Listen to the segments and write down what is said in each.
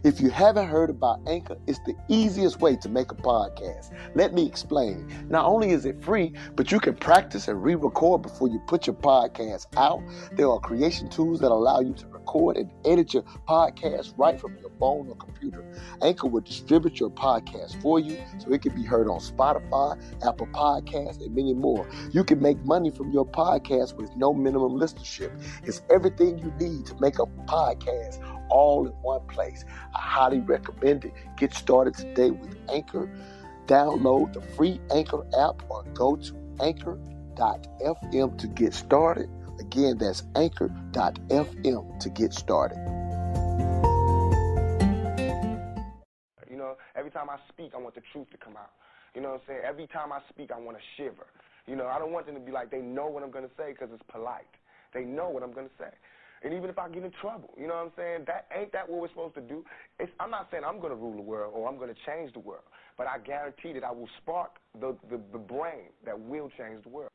If you haven't heard about Anchor, it's the easiest way to make a podcast. Let me explain. Not only is it free, but you can practice and re-record before you put your podcast out. There are creation tools that allow you to record and edit your podcast right from your phone or computer. Anchor will distribute your podcast for you so it can be heard on Spotify, Apple Podcasts, and many more. You can make money from your podcast with no minimum listenership. It's everything you need to make a podcast all in one place. I highly recommend it. Get started today with Anchor. Download the free Anchor app or go to anchor.fm to get started. Again, that's anchor.fm to get started. You know, every time I speak, I want the truth to come out. You know what I'm saying? Every time I speak, I want to shiver. You know, I don't want them to be like, they know what I'm going to say because it's polite. They know what I'm going to say. And even if I get in trouble, you know what I'm saying? That ain't that what we're supposed to do? I'm not saying I'm going to rule the world or I'm going to change the world, but I guarantee that I will spark the brain that will change the world.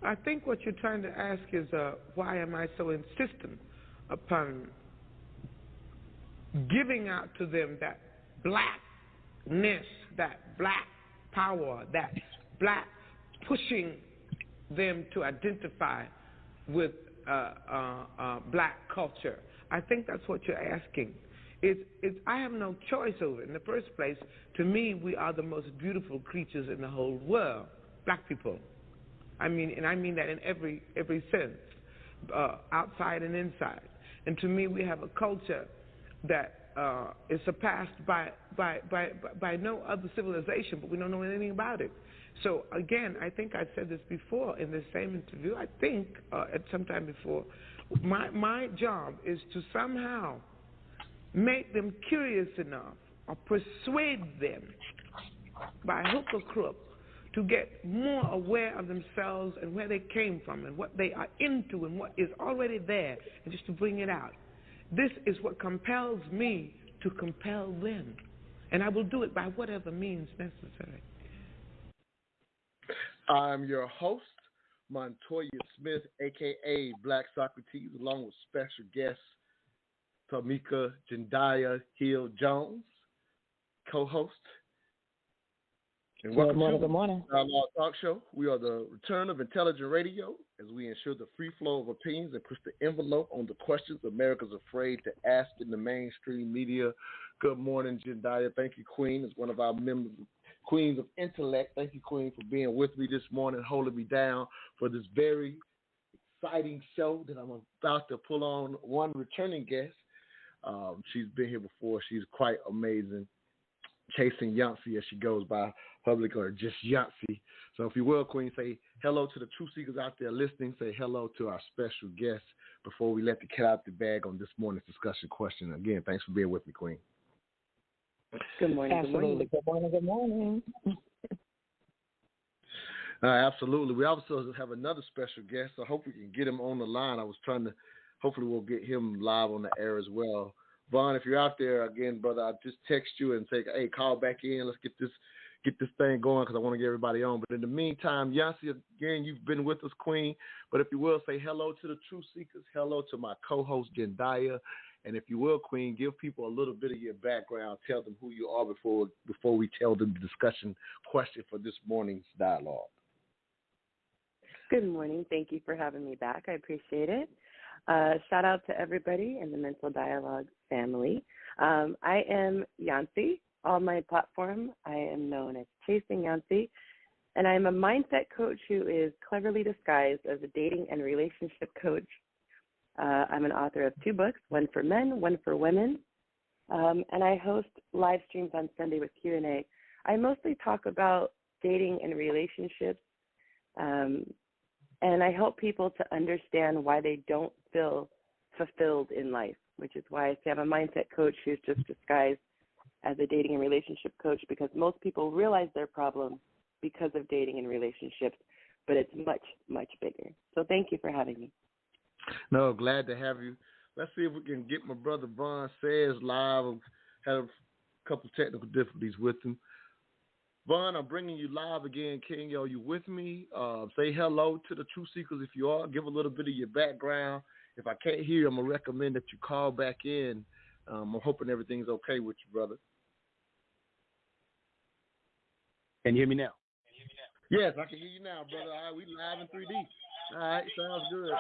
I think what you're trying to ask is why am I so insistent upon giving out to them that blackness, that black power, that black pushing them to identify with black culture. I think that's what you're asking. I have no choice over it. In the first place, to me, we are the most beautiful creatures in the whole world, black people. I mean, and I mean that in every sense, outside and inside. And to me, we have a culture that is surpassed by no other civilization, but we don't know anything about it. So again, I think I said this before in the same interview. I think at some time before, my job is to somehow make them curious enough or persuade them by hook or crook to get more aware of themselves and where they came from and what they are into and what is already there, and just to bring it out. This is what compels me to compel them, and I will do it by whatever means necessary. I'm your host, Montoya Smith, a.k.a. Black Socrates, along with special guest TWYMEIKA JENDAYI Hill-Jones, co-host. And welcome to our talk show. We are the return of intelligent radio as we ensure the free flow of opinions and push the envelope on the questions America's afraid to ask in the mainstream media. Good morning, JENDAYI. Thank you, Queen, as one of our members, Queens of Intellect. Thank you, Queen, for being with me this morning, holding me down for this very exciting show that I'm about to pull on one returning guest. She's been here before. She's quite amazing. Chasing YONCI, as she goes by public, or just YONCI. So if you will, Queen, say hello to the truth seekers out there listening. Say hello to our special guests before we let the cat out the bag on this morning's discussion question. Again, thanks for being with me, Queen. Good morning. Absolutely. Good morning. Good morning. Absolutely. We also have another special guest. I hope we can get him on the line. I was trying to, hopefully we'll get him live on the air as well. Vaughn, if you're out there, again, brother, I'll just text you and say, hey, call back in. Let's get this thing going because I want to get everybody on. But in the meantime, YONCI, again, you've been with us, Queen. But if you will, say hello to the truth seekers. Hello to my co-host, JENDAYI. And if you will, Queen, give people a little bit of your background. Tell them who you are before we tell them the discussion question for this morning's dialogue. Good morning. Thank you for having me back. I appreciate it. Shout out to everybody in the Mental Dialogue family. I am YONCI. On my platform, I am known as Chasing YONCI, and I'm a mindset coach who is cleverly disguised as a dating and relationship coach. I'm an author of 2 books, one for men, one for women, and I host live streams on Sunday with Q&A. I mostly talk about dating and relationships, and I help people to understand why they don't feel fulfilled in life, which is why I say I'm a mindset coach who's just disguised as a dating and relationship coach, because most people realize their problem because of dating and relationships, but it's much, much bigger. So thank you for having me. No, glad to have you. Let's see if we can get my brother Vaughn Says live. I've had a couple technical difficulties with him. Vaughn, I'm bringing you live again, King. Are you with me? Say hello to the truth seekers if you are. Give a little bit of your background. If I can't hear you, I'm going to recommend that you call back in I'm hoping everything's okay with you, brother. Can you hear me now? Yes, I can hear you now, brother. All right, we live in 3D. All right, sounds good.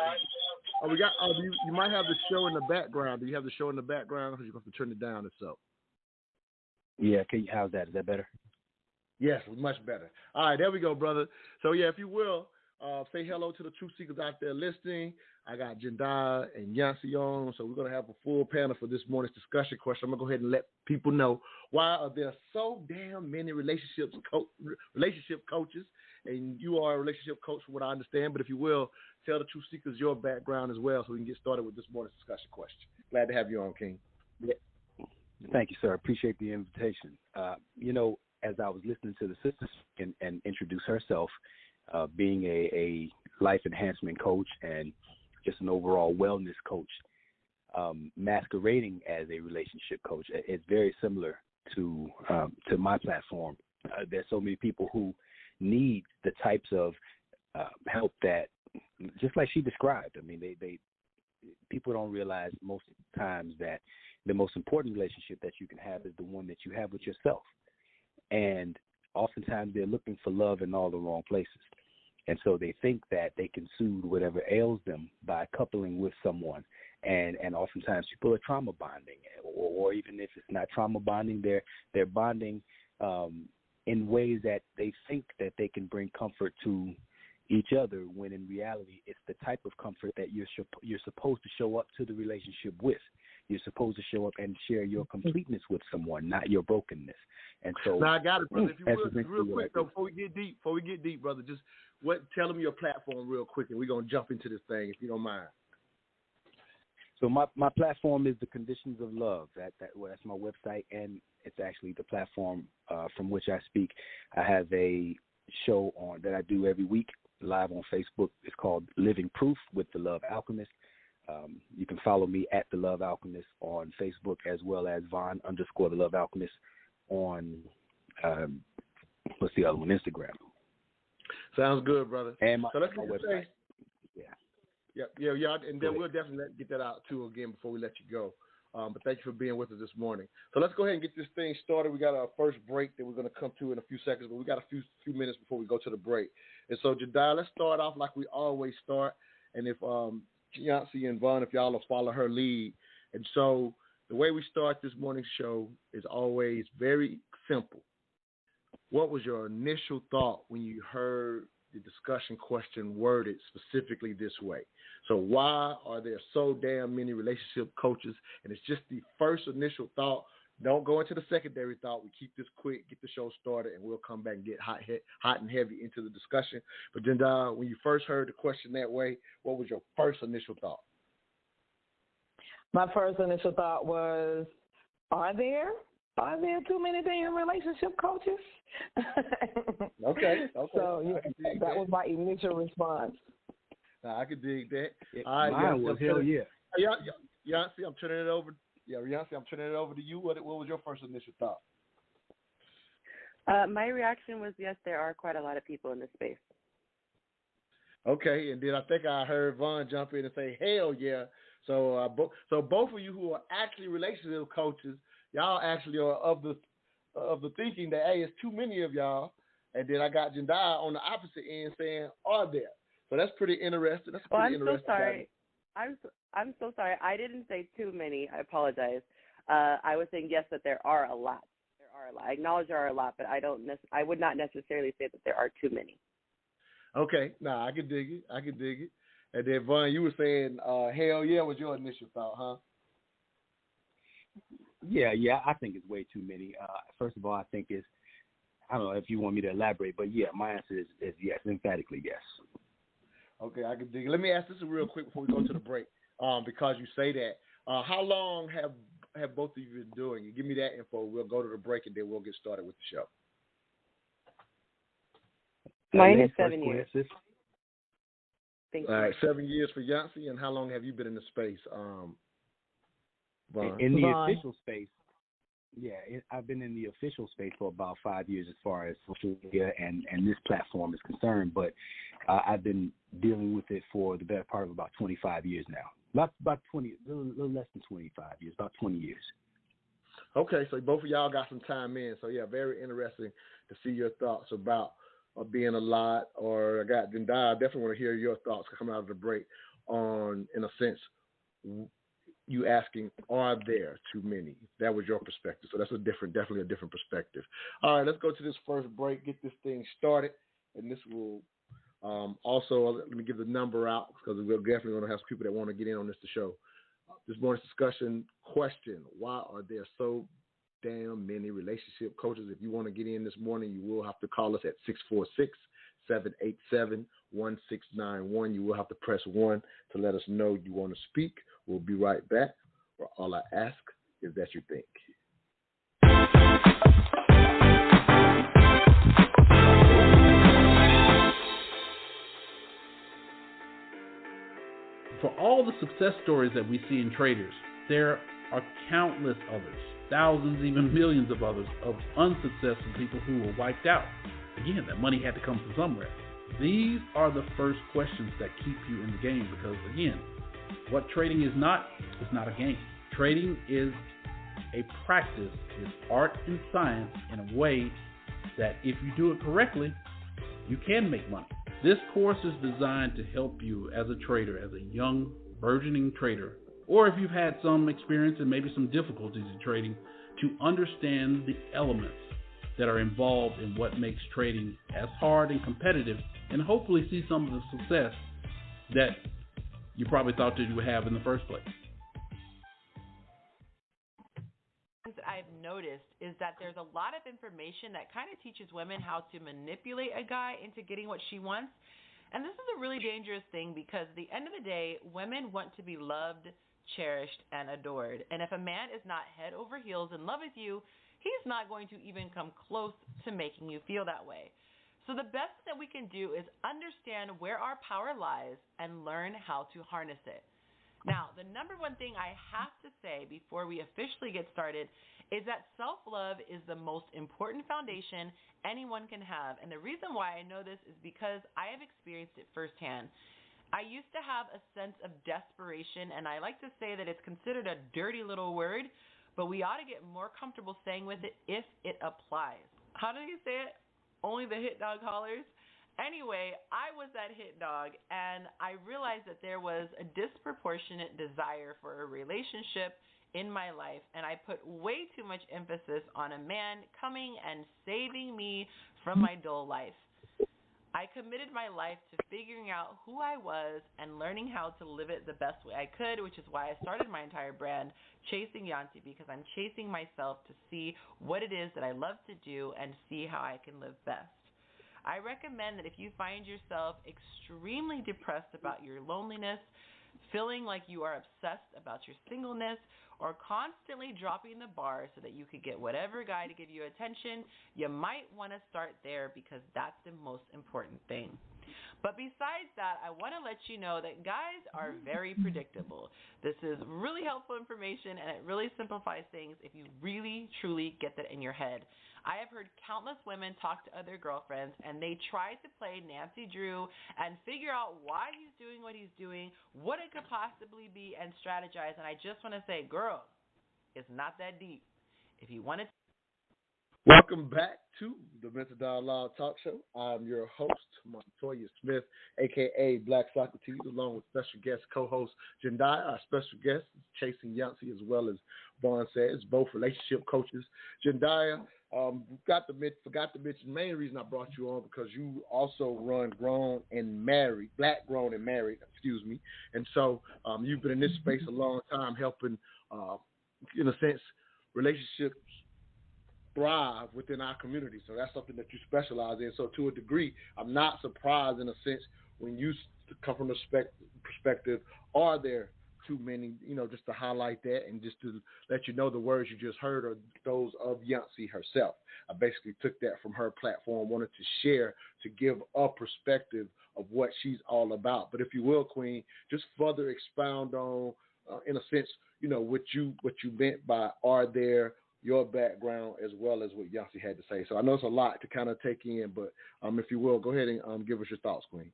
Oh, we got. Oh, you might have the show in the background. Do you have the show in the background? Because you're going to have to turn it down or so. Yeah. How's that? Is that better? Yes, much better. All right, there we go, brother. So yeah, if you will, say hello to the truth seekers out there listening. I got JENDAYI and YONCI on, so we're going to have a full panel for this morning's discussion question. I'm going to go ahead and let people know why are there so damn many relationship coaches, and you are a relationship coach from what I understand, but if you will, tell the truth seekers your background as well so we can get started with this morning's discussion question. Glad to have you on, King. Yeah. Thank you, sir. Appreciate the invitation. As I was listening to the sister and introduce herself, being a life enhancement coach and just an overall wellness coach, masquerading as a relationship coach, it's very similar to my platform. There's so many people who need the types of help that, just like she described. I mean, people don't realize most times that the most important relationship that you can have is the one that you have with yourself. And oftentimes they're looking for love in all the wrong places. And so they think that they can soothe whatever ails them by coupling with someone. And oftentimes people are trauma bonding, or even if it's not trauma bonding, they're bonding in ways that they think that they can bring comfort to each other, when in reality it's the type of comfort that you're supposed to show up to the relationship with. You're supposed to show up and share your completeness with someone, not your brokenness. And so, now I got it, brother. If you would, real quick though, before we get deep, brother, just tell them your platform real quick, and we're gonna jump into this thing if you don't mind. So my platform is The Conditions of Love. That's my website, and it's actually the platform from which I speak. I have a show on that I do every week live on Facebook. It's called Living Proof with the Love Alchemist. You can follow me at The Love Alchemist on Facebook, as well as VAUN_The Love Alchemist on, what's the other one, Instagram. Sounds good, brother. And so let's my website. Yeah, and then we'll definitely get that out too again before we let you go. But thank you for being with us this morning. So let's go ahead and get this thing started. We got our first break that we're going to come to in a few seconds, but we got a few minutes before we go to the break. And so, JENDAYI, let's start off like we always start. And if YONCI and Vaughn, if y'all will follow her lead. And so the way we start this morning's show is always very simple. What was your initial thought when you heard the discussion question worded specifically this way? So why are there so damn many relationship coaches? And it's just the first initial thought. Don't go into the secondary thought. We keep this quick, get the show started, and we'll come back and get hot and heavy into the discussion. But JENDAYI, when you first heard the question that way, what was your first initial thought? My first initial thought was, are there too many damn relationship coaches? Okay. So that was my initial response. I could dig that. Mine was hell yeah. YONCI, I'm turning it over. Yeah, YONCI, I'm turning it over to you. What was your first initial thought? My reaction was, yes, there are quite a lot of people in this space. Okay, and then I think I heard Vaughn jump in and say, hell yeah. So both of you who are actually relationship coaches, y'all actually are of the thinking that, hey, it's too many of y'all. And then I got JENDAYI on the opposite end saying, are there? So that's pretty interesting. I'm so sorry. I'm so sorry. I didn't say too many. I apologize. I was saying, yes, that there are a lot. I acknowledge there are a lot, but I would not necessarily say that there are too many. Okay. I can dig it. And then, Vaughn, you were saying, hell yeah was your initial thought, huh? Yeah, I think it's way too many. First of all, I think it's, I don't know if you want me to elaborate, but yeah, my answer is yes, emphatically yes. Okay, I can dig it. Let me ask this real quick before we go to the break, because you say that. How long have both of you been doing? You give me that info. We'll go to the break, and then we'll get started with the show. Mine is 7 years. Thank you. All right, 7 years for YONCI, and how long have you been in the space, Vaughn? In the official space, I've been in the official space for about 5 years as far as social media and this platform is concerned, but I've been dealing with it for the better part of about 25 years now. About 20, a little less than 25 years, about 20 years. Okay, so both of y'all got some time in. So, yeah, very interesting to see your thoughts about being a lot. Or I got Jendayyi. I definitely want to hear your thoughts coming out of the break on, in a sense, you asking, are there too many? That was your perspective. So that's definitely a different perspective. All right, let's go to this first break, get this thing started. And this will also, let me give the number out because we're definitely going to have some people that want to get in on this show. This morning's discussion question: why are there so damn many relationship coaches? If you want to get in this morning, you will have to call us at 646-787-1691. You will have to press 1 to let us know you want to speak. We'll be right back. All I ask is that you think. For all the success stories that we see in traders, there are countless others, thousands, even millions of others, of unsuccessful people who were wiped out. Again, that money had to come from somewhere. These are the first questions that keep you in the game because, again, what trading is not a game. Trading is a practice, it's art and science in a way that if you do it correctly, you can make money. This course is designed to help you as a trader, as a young, burgeoning trader, or if you've had some experience and maybe some difficulties in trading, to understand the elements that are involved in what makes trading as hard and competitive, and hopefully see some of the success that you probably thought that you would have in the first place. I've noticed is that there's a lot of information that kind of teaches women how to manipulate a guy into getting what she wants. And this is a really dangerous thing because at the end of the day, women want to be loved, cherished, and adored. And if a man is not head over heels in love with you, he's not going to even come close to making you feel that way. So the best that we can do is understand where our power lies and learn how to harness it. Now, the number one thing I have to say before we officially get started is that self-love is the most important foundation anyone can have. And the reason why I know this is because I have experienced it firsthand. I used to have a sense of desperation, and I like to say that it's considered a dirty little word, but we ought to get more comfortable saying with it if it applies. How do you say it? Only the hit dog hollers? Anyway, I was that hit dog, and I realized that there was a disproportionate desire for a relationship in my life, and I put way too much emphasis on a man coming and saving me from my dull life. I committed my life to figuring out who I was and learning how to live it the best way I could, which is why I started my entire brand, Chasing YONCI, because I'm chasing myself to see what it is that I love to do and see how I can live best. I recommend that if you find yourself extremely depressed about your loneliness, feeling like you are obsessed about your singleness, or constantly dropping the bar so that you could get whatever guy to give you attention, you might want to start there because that's the most important thing. But besides that, I want to let you know that guys are very predictable. This is really helpful information, and it really simplifies things if you really, truly get that in your head. I have heard countless women talk to other girlfriends, and they try to play Nancy Drew and figure out why he's doing what he's doing, what it could possibly be, and strategize. And I just want to say, girls, it's not that deep. If you want to... Welcome back to the Mental Dialogue Talk Show. I'm your host, Montoya Smith, a.k.a. Black Socrates, along with special guest co-host Jendayyi. Our special guest is Chasing YONCI, as well as VAUN says, both relationship coaches. Jendayyi, forgot to mention, the main reason I brought you on because you also run Black Grown and Married, and so you've been in this space a long time helping, in a sense, relationships thrive within our community. So that's something that you specialize in. So to a degree, I'm not surprised in a sense when you come from the perspective, are there too many, just to highlight that and just to let you know the words you just heard are those of YONCI herself. I basically took that from her platform, wanted to share to give a perspective of what she's all about. But if you will, Queen, just further expound on, in a sense, what you meant by are there, your background, as well as what YONCI had to say. So I know it's a lot to kind of take in, but if you will, go ahead and give us your thoughts, Queen.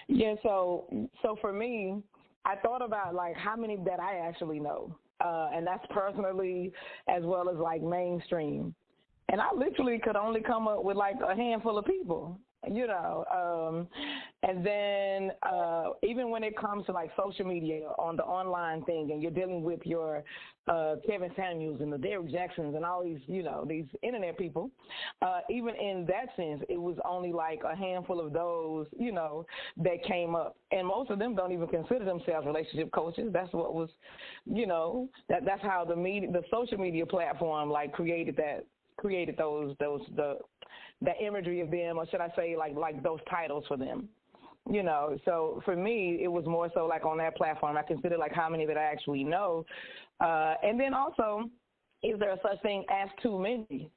Yeah, so for me, I thought about like how many that I actually know. and that's personally as well as like mainstream. And I literally could only come up with like a handful of people, you know. And then even when it comes to like social media on the online thing, and you're dealing with your Kevin Samuels and the Derrick Jacksons and all these, you know, these internet people, even in that sense, it was only like a handful of those, you know, that came up. And most of them don't even consider themselves relationship coaches. That's what was, you know, that's how the social media platform like created that imagery of them, or should I say like those titles for them, you know. So for me, it was more so like on that platform, I consider like how many that I actually know, and then also, is there a such thing as too many?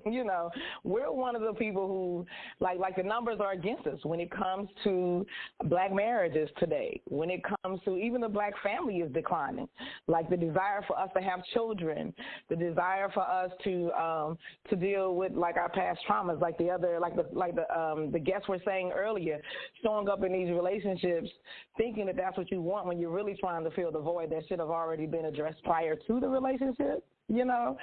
You know, we're one of the people who, like the numbers are against us when it comes to black marriages today, when it comes to even the black family is declining. Like the desire for us to have children, the desire for us to deal with like our past traumas, like the guests were saying earlier, showing up in these relationships thinking that that's what you want when you're really trying to fill the void that should have already been addressed prior to the relationship. You know,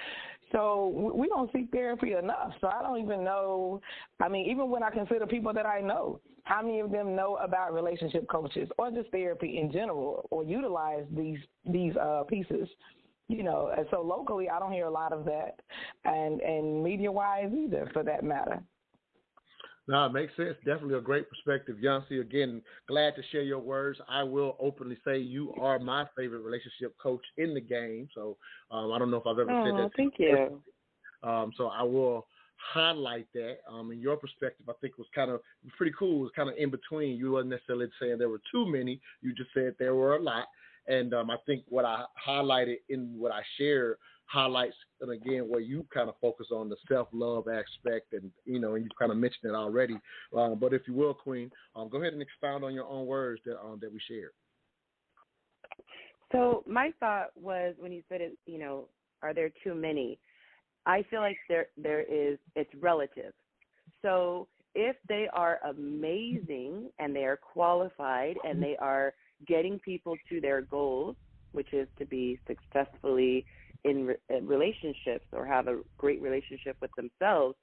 so we don't seek therapy enough. So I don't even know. I mean, even when I consider people that I know, how many of them know about relationship coaches or just therapy in general, or utilize these pieces? You know, and so locally, I don't hear a lot of that, and media-wise either, for that matter. No, it makes sense. Definitely a great perspective. Yonci, again, glad to share your words. I will openly say you are my favorite relationship coach in the game. So I don't know if I've ever said that. Thank you. So I will highlight that. In your perspective, I think it was kind of pretty cool. It was kind of in between. You weren't necessarily saying there were too many. You just said there were a lot. And I think what I highlighted in what I shared highlights, and again, where you kind of focus on the self-love aspect, and you know, and you kind of mentioned it already. But if you will, Queen, go ahead and expound on your own words that we shared. So my thought was, when you said it, you know, are there too many? I feel like there is. It's relative. So if they are amazing and they are qualified and they are getting people to their goals, which is to be successfully in relationships or have a great relationship with themselves,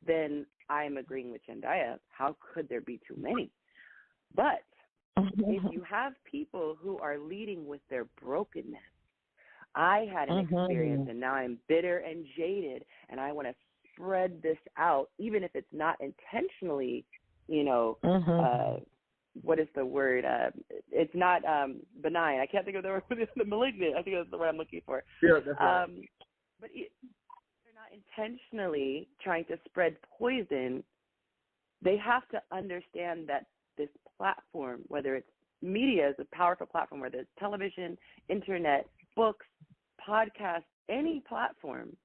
then I'm agreeing with Jendaya. How could there be too many? But if you have people who are leading with their brokenness, I had an experience and now I'm bitter and jaded and I want to spread this out, even if it's not intentionally, you know, what is the word? It's not benign. I can't think of the word. The malignant. I think that's the word I'm looking for. Yeah, that's right. But they're not intentionally trying to spread poison. They have to understand that this platform, whether it's media, is a powerful platform, whether it's television, internet, books, podcasts, any platform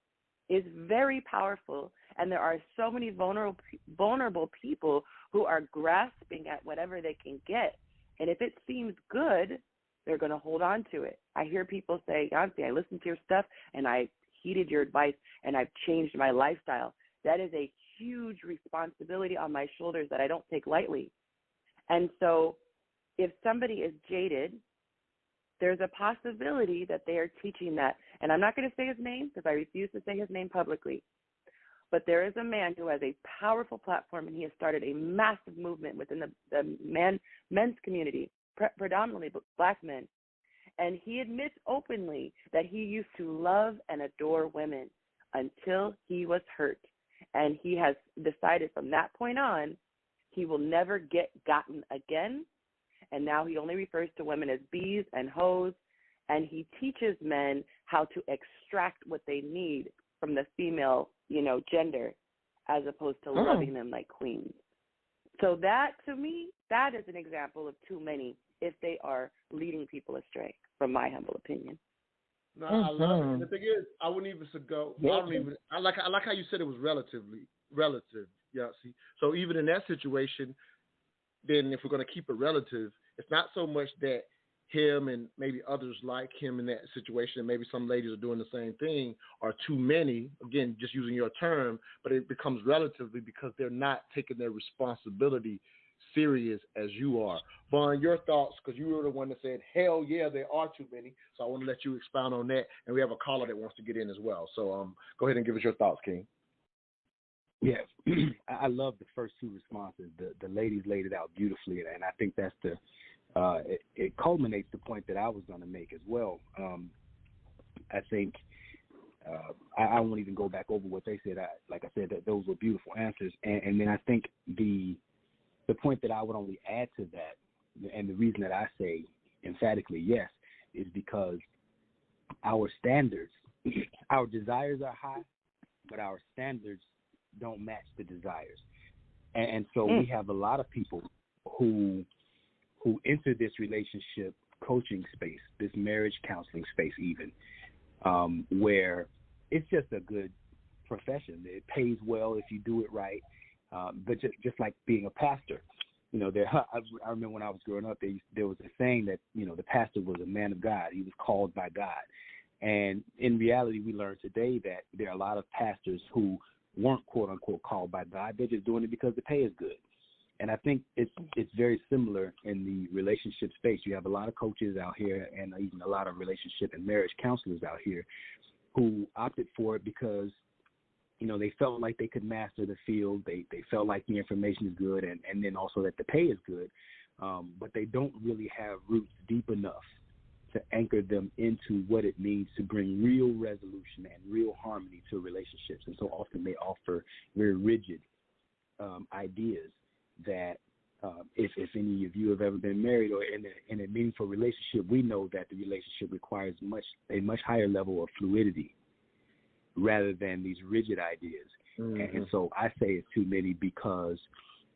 is very powerful, and there are so many vulnerable people who are grasping at whatever they can get. And if it seems good, they're going to hold on to it. I hear people say, Yonci, I listened to your stuff, and I heeded your advice, and I've changed my lifestyle. That is a huge responsibility on my shoulders that I don't take lightly. And so if somebody is jaded, there's a possibility that they are teaching that. And I'm not going to say his name because I refuse to say his name publicly. But there is a man who has a powerful platform, and he has started a massive movement within the men's community, predominantly black men. And he admits openly that he used to love and adore women until he was hurt. And he has decided from that point on he will never get gotten again. And now he only refers to women as bees and hoes, and he teaches men how to extract what they need from the female, you know, gender, as opposed to loving them like queens. So that, to me, that is an example of too many if they are leading people astray, from my humble opinion. No, I love it. And the thing is, I wouldn't even go. I like how you said it was relative. Yeah. See, so even in that situation, then if we're going to keep it relative, it's not so much that him and maybe others like him in that situation, and maybe some ladies are doing the same thing, are too many, again, just using your term, but it becomes relatively because they're not taking their responsibility serious as you are. Vaughn, your thoughts, because you were the one that said, hell yeah, there are too many. So I want to let you expound on that. And we have a caller that wants to get in as well. So go ahead and give us your thoughts, King. Yeah, I love the first two responses. The ladies laid it out beautifully, and I think that's it culminates the point that I was going to make as well. I think I won't even go back over what they said. Like I said, that those were beautiful answers. And then I think the point that I would only add to that, and the reason that I say emphatically yes, is because our standards, our desires are high, but our standards don't match the desires. And so we have a lot of people who enter this relationship coaching space, this marriage counseling space even, where it's just a good profession. It pays well if you do it right. But just like being a pastor, I remember when I was growing up, there was a saying that, the pastor was a man of God. He was called by God. And in reality, we learned today that there are a lot of pastors who weren't, quote unquote, called by God. They're just doing it because the pay is good. And I think it's very similar in the relationship space. You have a lot of coaches out here and even a lot of relationship and marriage counselors out here who opted for it because, they felt like they could master the field. They felt like the information is good and then also that the pay is good. But they don't really have roots deep enough to anchor them into what it means to bring real resolution and real harmony to relationships. And so often they offer very rigid ideas that if any of you have ever been married or in a meaningful relationship, we know that the relationship requires a much higher level of fluidity rather than these rigid ideas. Mm-hmm. And so I say it's too many because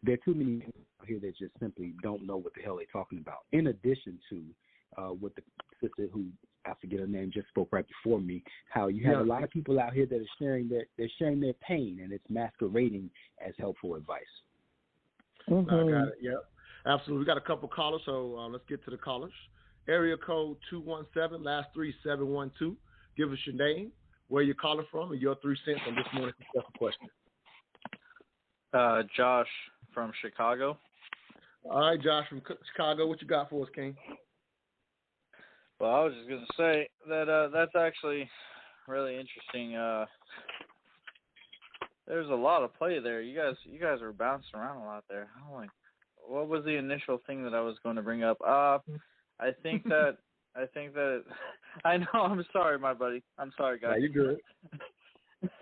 there are too many people here that just simply don't know what the hell they're talking about. In addition to what the sister who, I forget her name, just spoke right before me, how you have a lot of people out here that are sharing their pain and it's masquerading as helpful advice. Mm-hmm. I got it. Yep, absolutely. We got a couple callers, so let's get to the callers. Area code 217, last 3712. Give us your name, where you're calling from, and your 3 cents on this morning's special question. Josh from Chicago. All right, Josh from Chicago. What you got for us, King? Well, I was just going to say that that's actually really interesting. There's a lot of play there. You guys are bouncing around a lot there. I'm like, what was the initial thing that I was going to bring up? I think that I know. I'm sorry, my buddy. I'm sorry, guys. Yeah, you're good.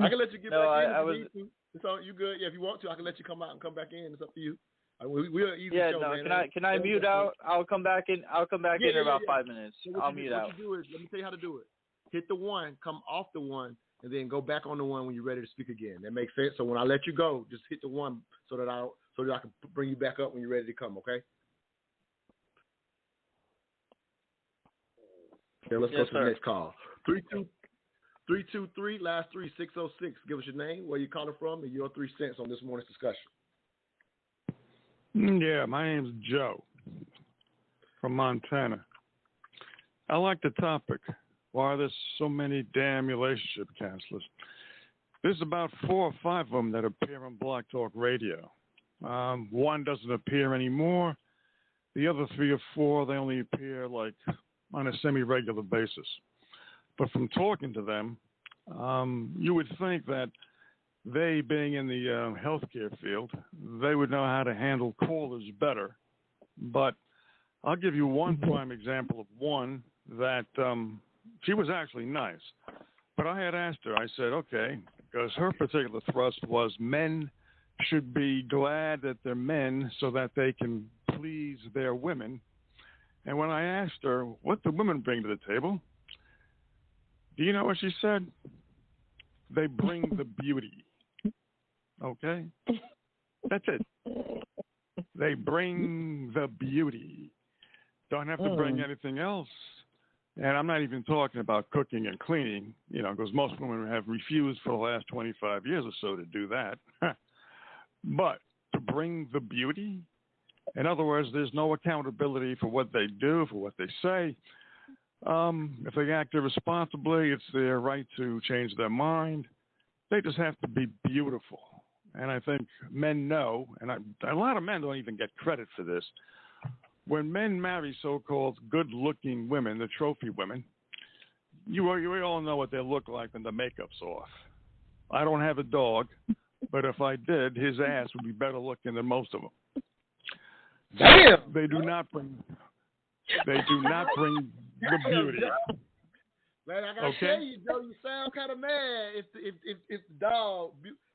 I can let you get back in if you need to. So you good? Yeah, if you want to, I can let you come out and come back in. It's up to you. We're an easy show, man. Can I mute out? I'll come back in. I'll come back in about 5 minutes. So I'll mute out. What you do is, let me tell you how to do it. Hit the one, come off the one, and then go back on the one when you're ready to speak again. That makes sense. So when I let you go, just hit the one so that I can bring you back up when you're ready to come. Okay. Okay, let's go to the next call. 323, last 3606. Give us your name, where you're calling from, and your 3 cents on this morning's discussion. Yeah, my name's Joe from Montana. I like the topic. Why are there so many damn relationship counselors? There's about 4 or 5 of them that appear on Blog Talk Radio. One doesn't appear anymore. The other 3 or 4, they only appear like on a semi-regular basis. But from talking to them, you would think that they, being in the healthcare field, they would know how to handle callers better. But I'll give you one prime example of one that she was actually nice. But I had asked her, I said, okay, because her particular thrust was men should be glad that they're men so that they can please their women. And when I asked her what the women bring to the table, do you know what she said? They bring the beauty. Okay? That's it. They bring the beauty. Don't have to bring anything else. And I'm not even talking about cooking and cleaning, because most women have refused for the last 25 years or so to do that. But to bring the beauty, in other words, there's no accountability for what they do, for what they say. If they act irresponsibly, it's their right to change their mind. They just have to be beautiful. and I think men know, and a lot of men don't even get credit for this. When men marry so-called good-looking women, the trophy women, you all know what they look like when the makeup's off. I don't have a dog, but if I did, his ass would be better looking than most of them. Damn! They do not bring the beauty. Man, I gotta tell you, Joe, you sound kind of mad if the dog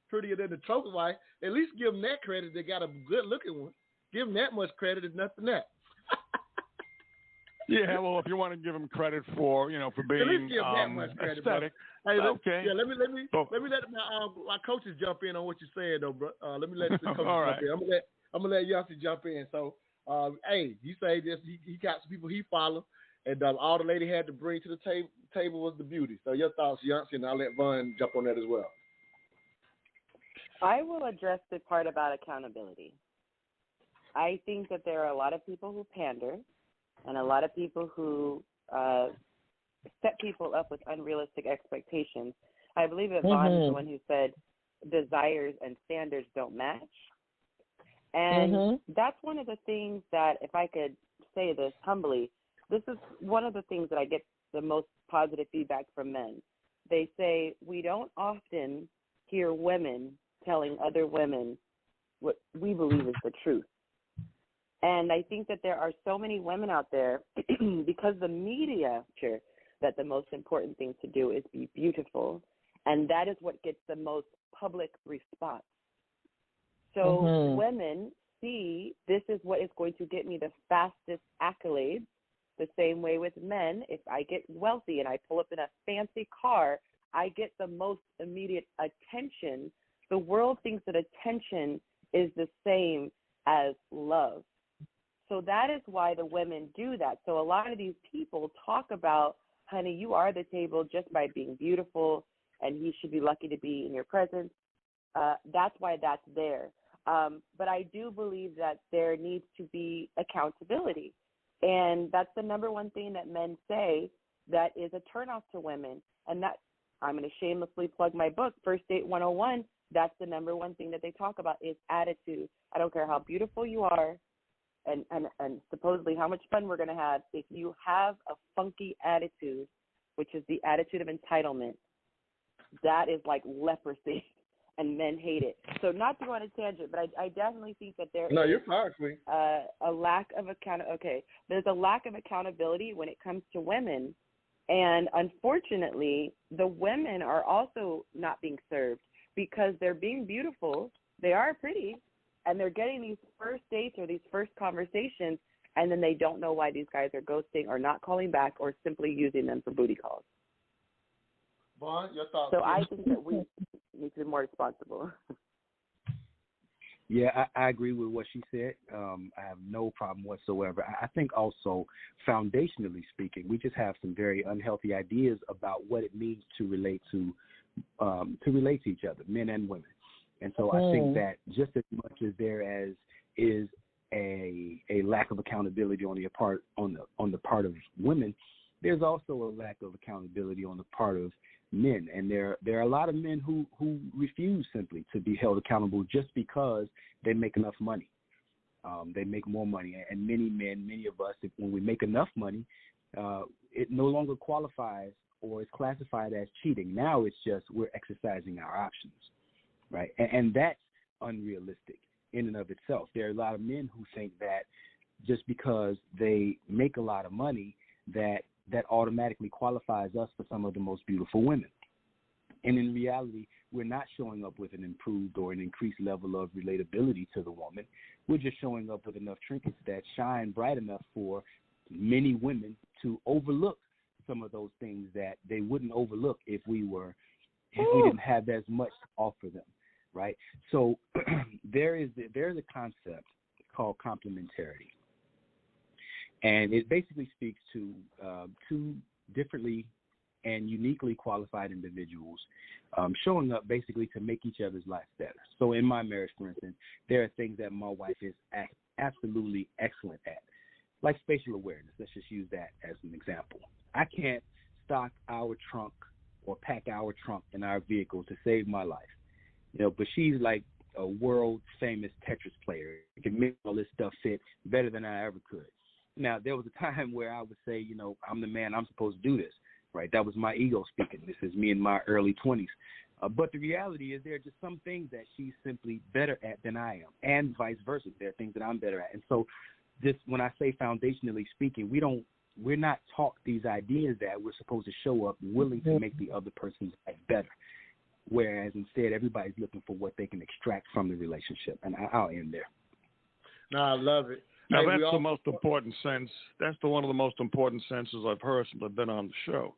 prettier than the trophy wife. At least give them that credit. They got a good-looking one. Give them that much credit if nothing that. Yeah, well, if you want to give him credit for being aesthetic, hey, okay. Yeah, let me let my coaches jump in on what you're saying, though, bro. Let me let the coaches jump in. I'm gonna let Yonci jump in. So, hey, you say this. He got some people he follow, and all the lady had to bring to the table was the beauty. So, your thoughts, Yonci, and I'll let Vaughn jump on that as well. I will address the part about accountability. I think that there are a lot of people who pander and a lot of people who set people up with unrealistic expectations. I believe that Vaughn is the one who said desires and standards don't match. And that's one of the things that, if I could say this humbly, this is one of the things that I get the most positive feedback from men. They say we don't often hear women telling other women what we believe is the truth. And I think that there are so many women out there because the media sure that the most important thing to do is be beautiful, and that is what gets the most public response. So women see this is what is going to get me the fastest accolades. The same way with men, if I get wealthy and I pull up in a fancy car, I get the most immediate attention. The world thinks that attention is the same as love. So that is why the women do that. So a lot of these people talk about, honey, you are the table just by being beautiful, and he should be lucky to be in your presence. That's why that's there. But I do believe that there needs to be accountability. And that's the number one thing that men say that is a turnoff to women. And that, I'm going to shamelessly plug my book, First Date 101. That's the number one thing that they talk about is attitude. I don't care how beautiful you are and supposedly how much fun we're going to have. If you have a funky attitude, which is the attitude of entitlement, that is like leprosy, and men hate it. So not to go on a tangent, but I definitely think that there you're is fine, Queen. A lack of there's a lack of accountability when it comes to women. And unfortunately, the women are also not being served because they're being beautiful. They are pretty, and they're getting these first dates or these first conversations, and then they don't know why these guys are ghosting or not calling back or simply using them for booty calls. Vaughn, your thoughts? So I think that we need to be more responsible. Yeah, I agree with what she said. I have no problem whatsoever. I think also, foundationally speaking, we just have some very unhealthy ideas about what it means to relate to each other, men and women. And so I think that just as much as there is a lack of accountability on the part of women, there's also a lack of accountability on the part of men. And there are a lot of men who refuse simply to be held accountable just because they make enough money. They make more money. And many of us, when we make enough money, it no longer qualifies or is classified as cheating. Now it's just we're exercising our options. Right, and that's unrealistic in and of itself. There are a lot of men who think that just because they make a lot of money, that automatically qualifies us for some of the most beautiful women. And in reality, we're not showing up with an improved or an increased level of relatability to the woman. We're just showing up with enough trinkets that shine bright enough for many women to overlook some of those things that they wouldn't overlook if we didn't have as much to offer them. Right, so there's a concept called complementarity, and it basically speaks to two differently and uniquely qualified individuals showing up basically to make each other's lives better. So in my marriage, for instance, there are things that my wife is absolutely excellent at, like spatial awareness. Let's just use that as an example. I can't stock our trunk or pack our trunk in our vehicle to save my life. But she's like a world famous Tetris player. He can make all this stuff fit better than I ever could. Now, there was a time where I would say, you know, I'm the man, I'm supposed to do this, right? That was my ego speaking. This is me in my early 20s. But the reality is there are just some things that she's simply better at than I am, and vice versa. There are things that I'm better at. And so this, when I say foundationally speaking, we're not taught these ideas that we're supposed to show up willing to make the other person's life better, whereas instead everybody's looking for what they can extract from the relationship. And I'll end there. No, I love it. Now, that's the most important sense. That's one of the most important senses I've heard since I've been on the show,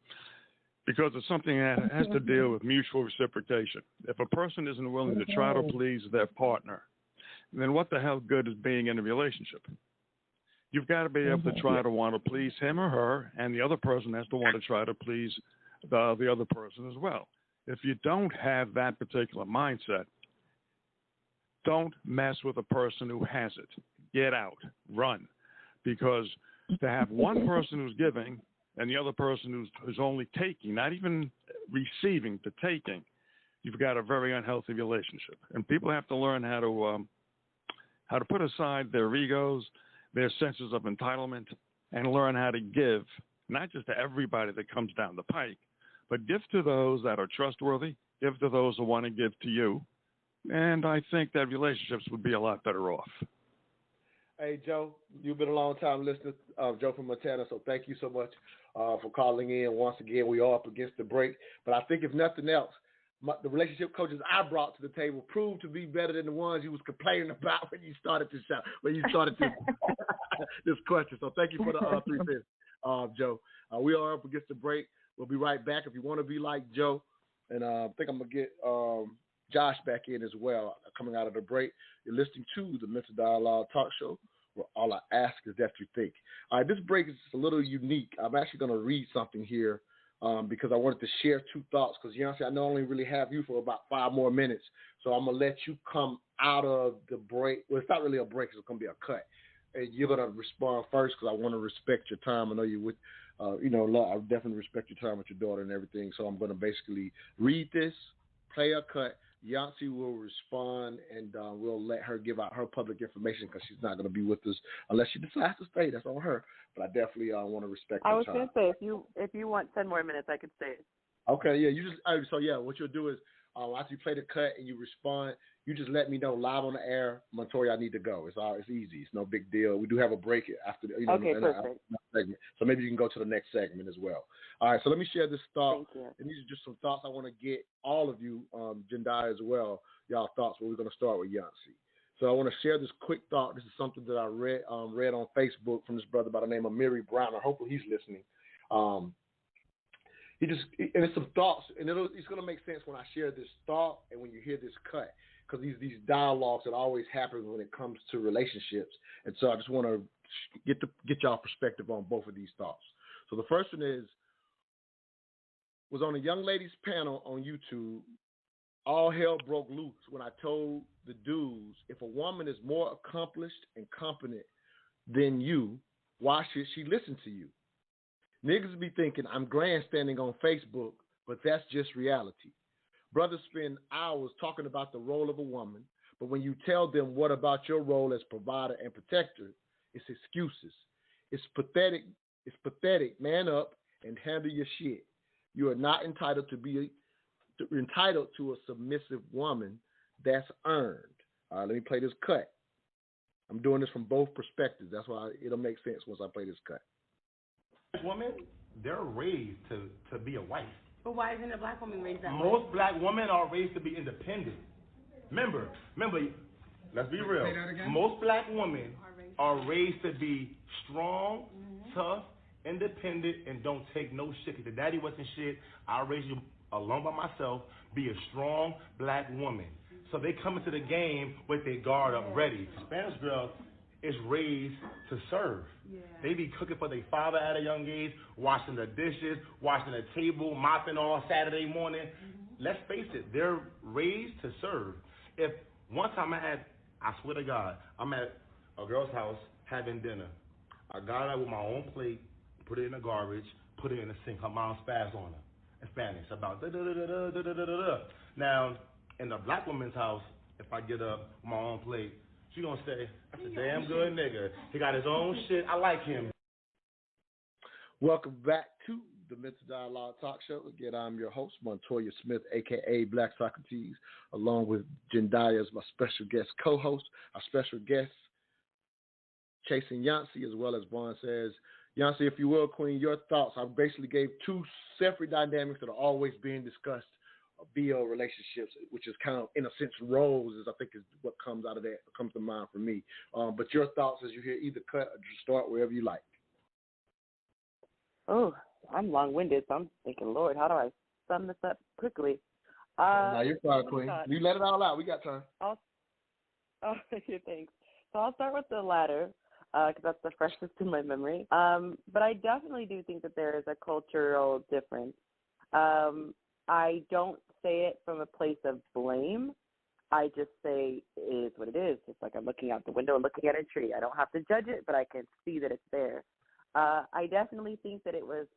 because it's something that has to deal with mutual reciprocation. If a person isn't willing to try to please their partner, then what the hell good is being in a relationship? You've got to be able to try to want to please him or her, and the other person has to want to try to please the other person as well. If you don't have that particular mindset, don't mess with a person who has it. Get out, run, because to have one person who's giving and the other person who's only taking, not even receiving, to taking, you've got a very unhealthy relationship. And people have to learn how to put aside their egos, their senses of entitlement, and learn how to give, not just to everybody that comes down the pike, but give to those that are trustworthy, give to those who want to give to you. And I think that relationships would be a lot better off. Hey, Joe, you've been a long-time listener, Joe from Montana, so thank you so much for calling in. Once again, we are up against the break. But I think if nothing else, the relationship coaches I brought to the table proved to be better than the ones you was complaining about when you started this show, when you started this question. So thank you for the 3 minutes, Joe. We are up against the break. We'll be right back. If you want to be like Joe, and I think I'm going to get Josh back in as well coming out of the break. You're listening to the Mental Dialogue Talk Show, where all I ask is that you think. All right, this break is a little unique. I'm actually going to read something here because I wanted to share 2 thoughts, because, Yonci, I know I only really have you for about 5 more minutes, so I'm going to let you come out of the break. Well, it's not really a break. It's going to be a cut. And you're going to respond first because I want to respect your time. I know you would, I definitely respect your time with your daughter and everything, so I'm going to basically read this, play a cut. Yonci will respond, and we'll let her give out her public information because she's not going to be with us unless she decides to stay. That's on her. But I definitely want to respect her time. I was going to say, if you want 10 more minutes, I could stay. Okay, yeah. What you'll do is after you play the cut and you respond, you just let me know live on the air, Montoya, I need to go. It's easy. It's no big deal. We do have a break after the perfect. Segment, so maybe you can go to the next segment as well. All right, so let me share this thought. Thank you. And these are just some thoughts I want to get all of you, JENDAYI as well, y'all thoughts. But we're going to start with Yonci. So I want to share this quick thought. This is something that I read on Facebook from this brother by the name of Mary Brown. I hope he's listening. And it's some thoughts, and it's going to make sense when I share this thought and when you hear this cut, because these dialogues that always happen when it comes to relationships. And so I just want to get y'all perspective on both of these thoughts. So the first one was on a young ladies panel on YouTube. All hell broke loose when I told the dudes, if a woman is more accomplished and competent than you, why should she listen to you? Niggas be thinking I'm grandstanding on Facebook, but that's just reality. Brothers spend hours talking about the role of a woman, but when you tell them what about your role as provider and protector, it's excuses. It's pathetic. It's pathetic. Man up and handle your shit. You are not entitled to a submissive woman. That's earned. All right, let me play this cut. I'm doing this from both perspectives. That's why it'll make sense once I play this cut. Women, they're raised to be a wife. But why isn't a black woman raised that way? Most black women are raised to be independent. Remember, let's be real. Most black women are raised to be strong, tough, independent, and don't take no shit. If the daddy wasn't shit, I'll raise you alone by myself, be a strong black woman. So they come into the game with their guard up ready. Spanish girl is raised to serve. Yeah. They be cooking for their father at a young age, washing the dishes, washing the table, mopping all Saturday morning. Let's face it, they're raised to serve. If one time I swear to God, I'm at a girl's house having dinner. I got her with my own plate, put it in the garbage, put it in the sink. Her mom spazzed on her in Spanish about da-da-da-da-da-da-da-da. Now, in the black woman's house, if I get up on my own plate. She gonna say, that's a damn good nigga. He got his own shit. I like him. Welcome back to the Mental Dialogue Talk Show. Again, I'm your host, Montoya Smith, a.k.a. Black Socrates, along with JENDAYI as my special guest co-host. Our special guest, Chasing Yonci, as well as Vaughn says. Yonci, if you will, Queen, your thoughts. I basically gave two separate dynamics that are always being discussed via relationships, which is kind of, in a sense, roles, I think is what comes out of that, comes to mind for me. But your thoughts as you hear either cut or just start wherever you like. Oh, I'm long-winded, so I'm thinking, Lord, how do I sum this up quickly? Now you're fine, Queen. You let it all out. We got time. Okay, thanks. So I'll start with the latter, because that's the freshest in my memory. But I definitely do think that there is a cultural difference. I don't say it from a place of blame. I just say it is what it is. It's like I'm looking out the window and looking at a tree. I don't have to judge it, but I can see that it's there. I definitely think that it was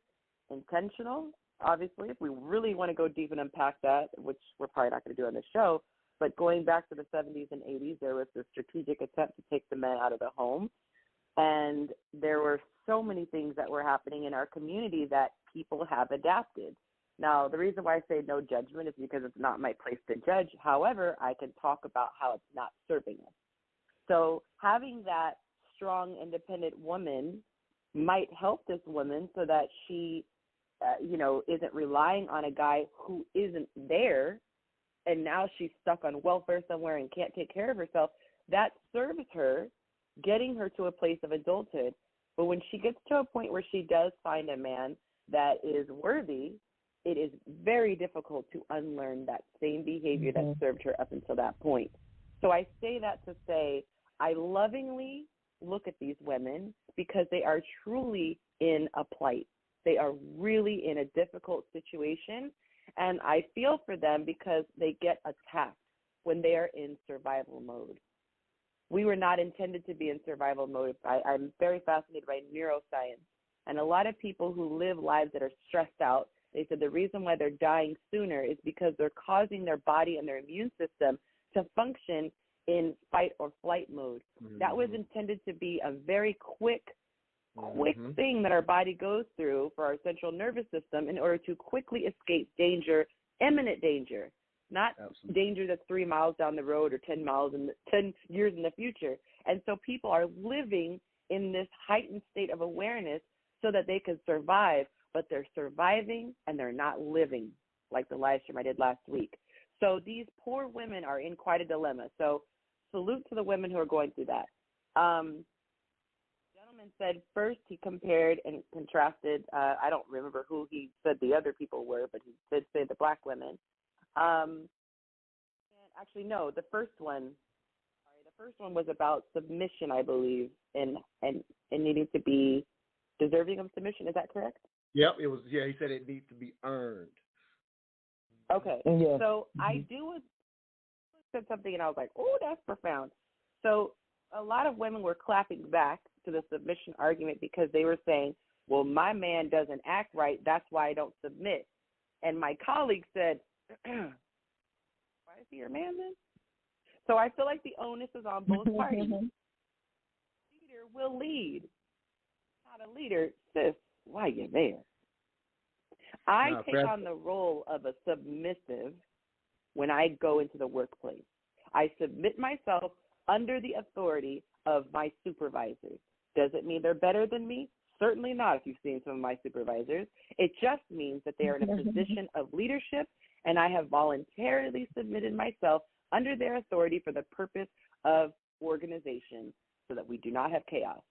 intentional, obviously, if we really want to go deep and unpack that, which we're probably not going to do on the show. But going back to the 70s and 80s, there was a strategic attempt to take the men out of the home. And there were so many things that were happening in our community that people have adapted. Now, the reason why I say no judgment is because it's not my place to judge. However, I can talk about how it's not serving us. So having that strong, independent woman might help this woman so that she, isn't relying on a guy who isn't there, and now she's stuck on welfare somewhere and can't take care of herself. That serves her, getting her to a place of adulthood. But when she gets to a point where she does find a man that is worthy, it is very difficult to unlearn that same behavior that served her up until that point. So I say that to say I lovingly look at these women because they are truly in a plight. They are really in a difficult situation, and I feel for them because they get attacked when they are in survival mode. We were not intended to be in survival mode. I'm very fascinated by neuroscience, and a lot of people who live lives that are stressed out, they said the reason why they're dying sooner is because they're causing their body and their immune system to function in fight or flight mode. That was intended to be a very quick thing that our body goes through for our central nervous system in order to quickly escape danger, imminent danger, not danger that's 3 miles down the road or 10 years in the future. And so people are living in this heightened state of awareness so that they can survive, but they're surviving and they're not living, like the live stream I did last week. So these poor women are in quite a dilemma. So salute to the women who are going through that. The gentleman said first he compared and contrasted, I don't remember who he said the other people were, but he did say the black women. And actually, no, the first one was about submission, I believe, and needing to be deserving of submission. Is that correct? Yep, it was. Yeah, he said it needs to be earned. Okay, so I said something, and I was like, oh, that's profound. So a lot of women were clapping back to the submission argument because they were saying, well, my man doesn't act right, that's why I don't submit. And my colleague said, why is he your man then? So I feel like the onus is on both parties. Leader will lead. Not a leader, sis, why you there? I take on the role of a submissive when I go into the workplace. I submit myself under the authority of my supervisors. Does it mean they're better than me? Certainly not if you've seen some of my supervisors. It just means that they are in a position of leadership, and I have voluntarily submitted myself under their authority for the purpose of organization so that we do not have chaos.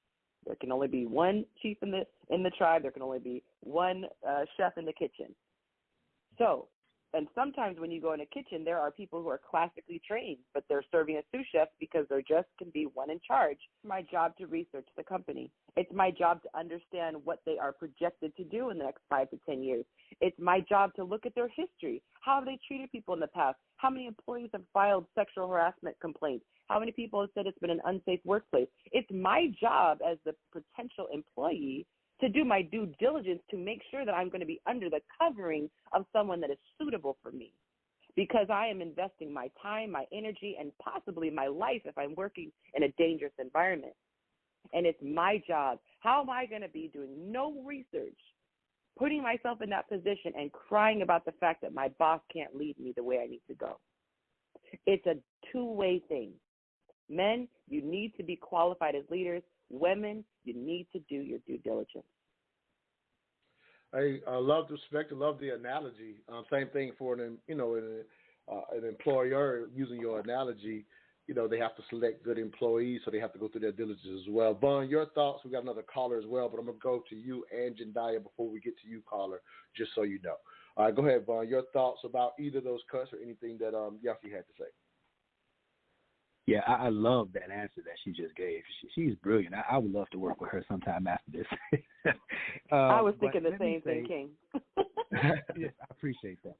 There can only be one chief in the tribe. There can only be one chef in the kitchen. So, and sometimes when you go in a kitchen, there are people who are classically trained, but they're serving as sous chefs because there just can be one in charge. It's my job to research the company. It's my job to understand what they are projected to do in the next 5 to 10 years. It's my job to look at their history. How have they treated people in the past? How many employees have filed sexual harassment complaints? How many people have said it's been an unsafe workplace? It's my job as the potential employee to do my due diligence to make sure that I'm going to be under the covering of someone that is suitable for me. because I am investing my time, my energy, and possibly my life if I'm working in a dangerous environment. And it's my job. How am I going to be doing no research, putting myself in that position and crying about the fact that my boss can't lead me the way I need to go? It's a two-way thing. Men, you need to be qualified as leaders. Women, you need to do your due diligence. I love the respect. I love the analogy. Same thing for an employer using your analogy. They have to select good employees, so they have to go through their diligence as well. Vaughn, your thoughts? We got another caller as well, but I'm gonna go to you and JENDAYI before we get to you, caller, just so you know. All right, go ahead, Vaughn. Your thoughts about either of those cuts or anything that YONCI had to say? Yeah, I love that answer that she just gave. She's brilliant. I would love to work with her sometime after this. I was thinking the same thing, King. Yes, I appreciate that.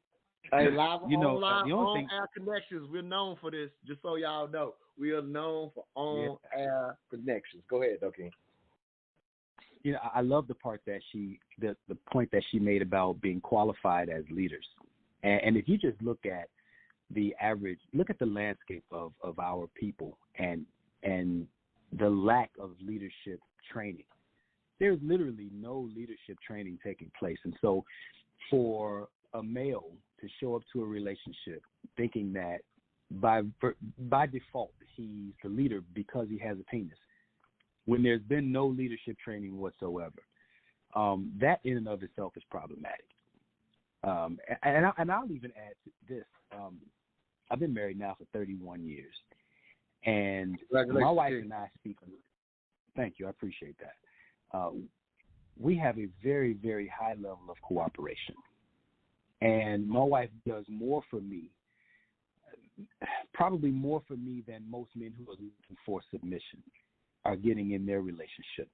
Hey, live on air connections. We're known for this. Just so y'all know, we are known for on air connections. Go ahead, okay. I love the part that the point that she made about being qualified as leaders, and if you just look at the landscape of our people and the lack of leadership training. There's literally no leadership training taking place. And so for a male to show up to a relationship thinking that by default he's the leader because he has a penis, when there's been no leadership training whatsoever, that in and of itself is problematic. And I'll even add to this. I've been married now for 31 years, and my wife and I speak. Thank you, I appreciate that. We have a very, very high level of cooperation, and my wife does more for me, probably more for me than most men who are looking for submission are getting in their relationship.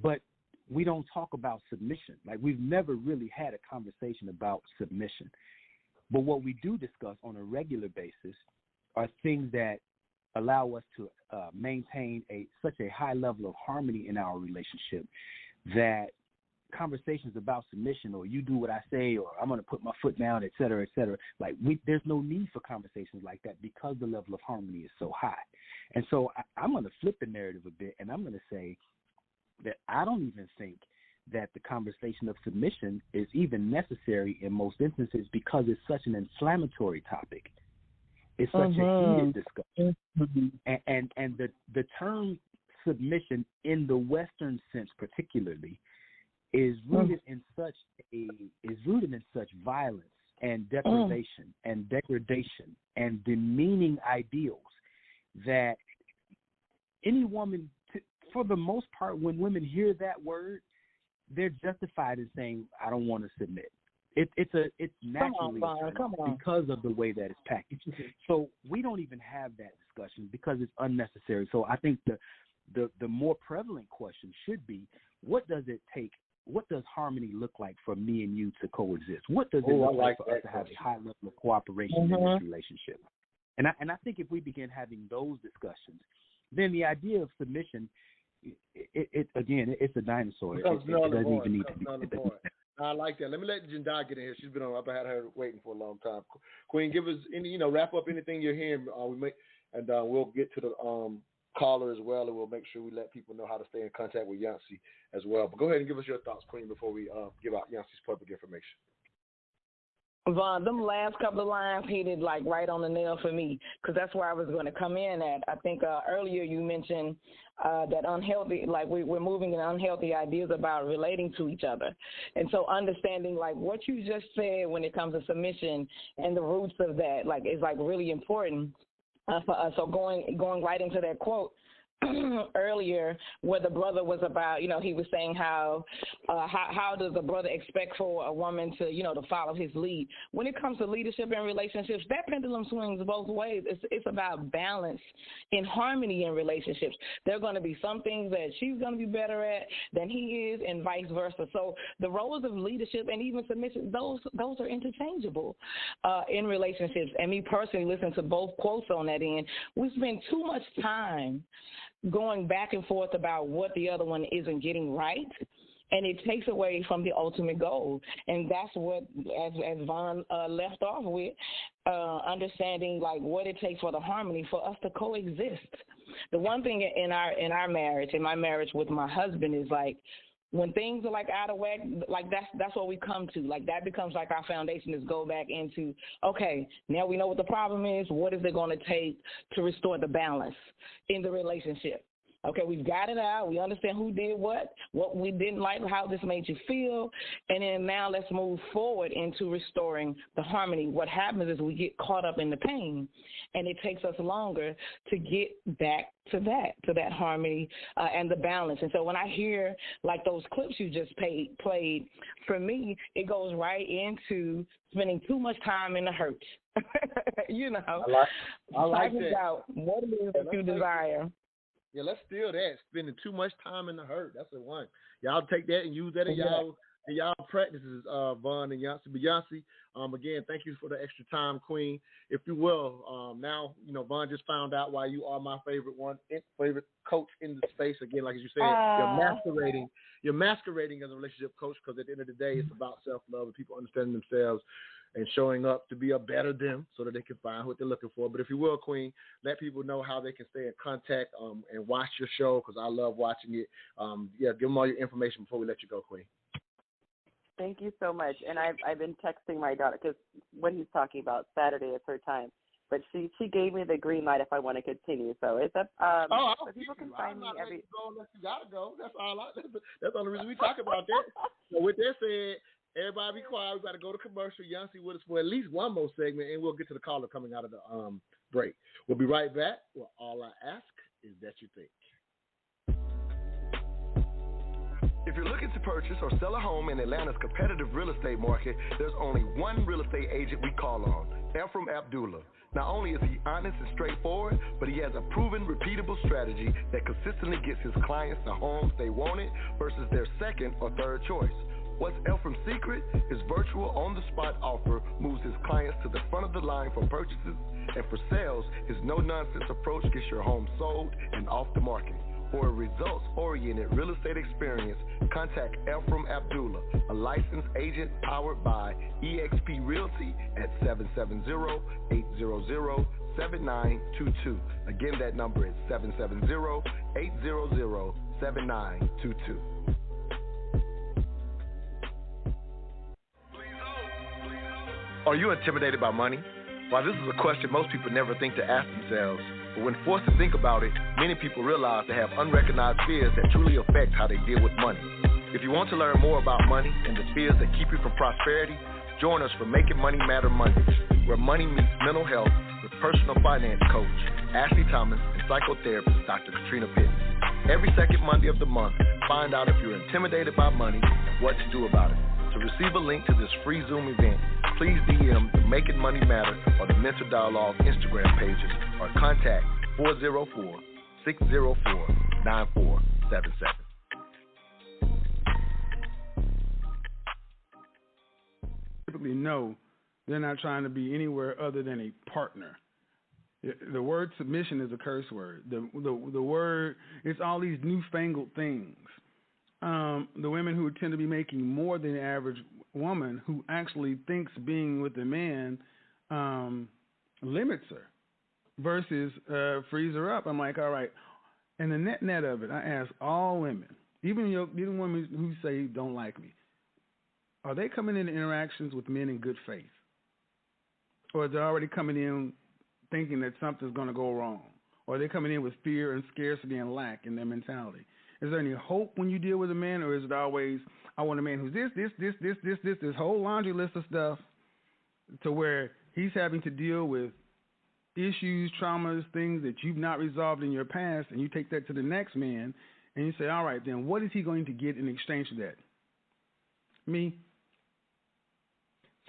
But we don't talk about submission. Like, we've never really had a conversation about submission. But what we do discuss on a regular basis are things that allow us to maintain such a high level of harmony in our relationship that conversations about submission, or you do what I say, or I'm going to put my foot down, et cetera, like there's no need for conversations like that because the level of harmony is so high. And so I'm going to flip the narrative a bit, and I'm going to say that I don't even think that the conversation of submission is even necessary in most instances because it's such an inflammatory topic. It's such a heated discussion. And the term submission in the Western sense particularly is rooted in such violence and deprivation and degradation and demeaning ideals that any woman, for the most part, when women hear that word, they're justified in saying, I don't want to submit. It's naturally because of the way that it's packaged. So we don't even have that discussion because it's unnecessary. So I think the more prevalent question should be, what does it take? What does harmony look like for me and you to coexist? What does it look like for us to have a high level of cooperation in this relationship? And I think if we begin having those discussions, then the idea of submission, it's a dinosaur. It doesn't even need to be. I like that. Let me let JENDAYI get in here. She's been on. I've had her waiting for a long time. Queen, give us any, wrap up anything you're hearing. We'll get to the caller as well, and we'll make sure we let people know how to stay in contact with YONCI as well. But go ahead and give us your thoughts, Queen, before we give out YONCI's public information. Vaughn, them last couple of lines hit it like right on the nail for me, because that's where I was going to come in at. I think earlier you mentioned that unhealthy, like we're moving in unhealthy ideas about relating to each other. And so understanding like what you just said when it comes to submission and the roots of that, like is like really important for us. So going right into that quote earlier where the brother was about, he was saying how does a brother expect for a woman to, to follow his lead? When it comes to leadership and relationships, that pendulum swings both ways. It's about balance and harmony in relationships. There are going to be some things that she's going to be better at than he is and vice versa. So the roles of leadership and even submission, those are interchangeable in relationships. And me personally, listening to both quotes on that end, we spend too much time going back and forth about what the other one isn't getting right and it takes away from the ultimate goal. And that's what, as Vaughn left off with, understanding like what it takes for the harmony for us to coexist. The one thing in our marriage, in my marriage with my husband, is like, when things are like out of whack, like that's what we come to. Like that becomes like our foundation, is go back into, okay, now we know what the problem is. What is it going to take to restore the balance in the relationship? Okay, we've got it out. We understand who did what we didn't like, how this made you feel. And then now let's move forward into restoring the harmony. What happens is we get caught up in the pain, and it takes us longer to get back to that harmony and the balance. And so when I hear like those clips you just played, for me, it goes right into spending too much time in the hurt. You know, I like that. Out what it is that you desire. Yeah, let's steal that. Spending too much time in the hurt. That's the one. Y'all take that and use that in y'all practices, Vaughn and Yonci. But Yonci, again, thank you for the extra time, Queen. If you will, now, Vaughn just found out why you are my favorite coach in the space. Again, like you said, you're masquerading as a relationship coach, because at the end of the day, it's about self-love and people understanding themselves and showing up to be a better them so that they can find what they're looking for. But if you will, Queen, let people know how they can stay in contact and watch your show, because I love watching it. Give them all your information before we let you go, Queen. Thank you so much. And I've been texting my daughter, because what he's talking about, Saturday is her time. But she gave me the green light if I want to continue. So it's up. So people can find me every. Go unless you gotta go. That's all. That's the only reason we talk about that. So with that said, everybody be quiet. We got to go to commercial. Yonci with us for at least one more segment, and we'll get to the caller coming out of the break. We'll be right back. Well, all I ask is that you think. If you're looking to purchase or sell a home in Atlanta's competitive real estate market, there's only one real estate agent we call on, Ephraim Abdullah. Not only is he honest and straightforward, but he has a proven, repeatable strategy that consistently gets his clients the homes they wanted versus their second or third choice. What's Ephraim's secret? His virtual on-the-spot offer moves his clients to the front of the line for purchases, and for sales, his no-nonsense approach gets your home sold and off the market. For a results-oriented real estate experience, contact Ephraim Abdullah, a licensed agent powered by eXp Realty at 770-800-7922. Again, that number is 770-800-7922. Are you intimidated by money? While this is a question most people never think to ask themselves, but when forced to think about it, many people realize they have unrecognized fears that truly affect how they deal with money. If you want to learn more about money and the fears that keep you from prosperity, join us for Making Money Matter Mondays, where money meets mental health with personal finance coach Ashley Thomas and psychotherapist Dr. Katrina Pitts. Every second Monday of the month, find out if you're intimidated by money and what to do about it. To receive a link to this free Zoom event, please DM the Making Money Matter or the Mental Dialogue Instagram pages, or contact 404-604-9477. Typically know they're not trying to be anywhere other than a partner. The word submission is a curse word. The word, it's all these newfangled things. The women who tend to be making more than the average woman, who actually thinks being with a man limits her versus frees her up. I'm like, all right. And the net of it, I ask all women, even women who say don't like me, are they coming into interactions with men in good faith? Or are they already coming in thinking that something's going to go wrong? Or are they coming in with fear and scarcity and lack in their mentality? Is there any hope when you deal with a man, or is it always, I want a man who's this whole laundry list of stuff, to where he's having to deal with issues, traumas, things that you've not resolved in your past, and you take that to the next man, and you say, all right, then what is he going to get in exchange for that? Me?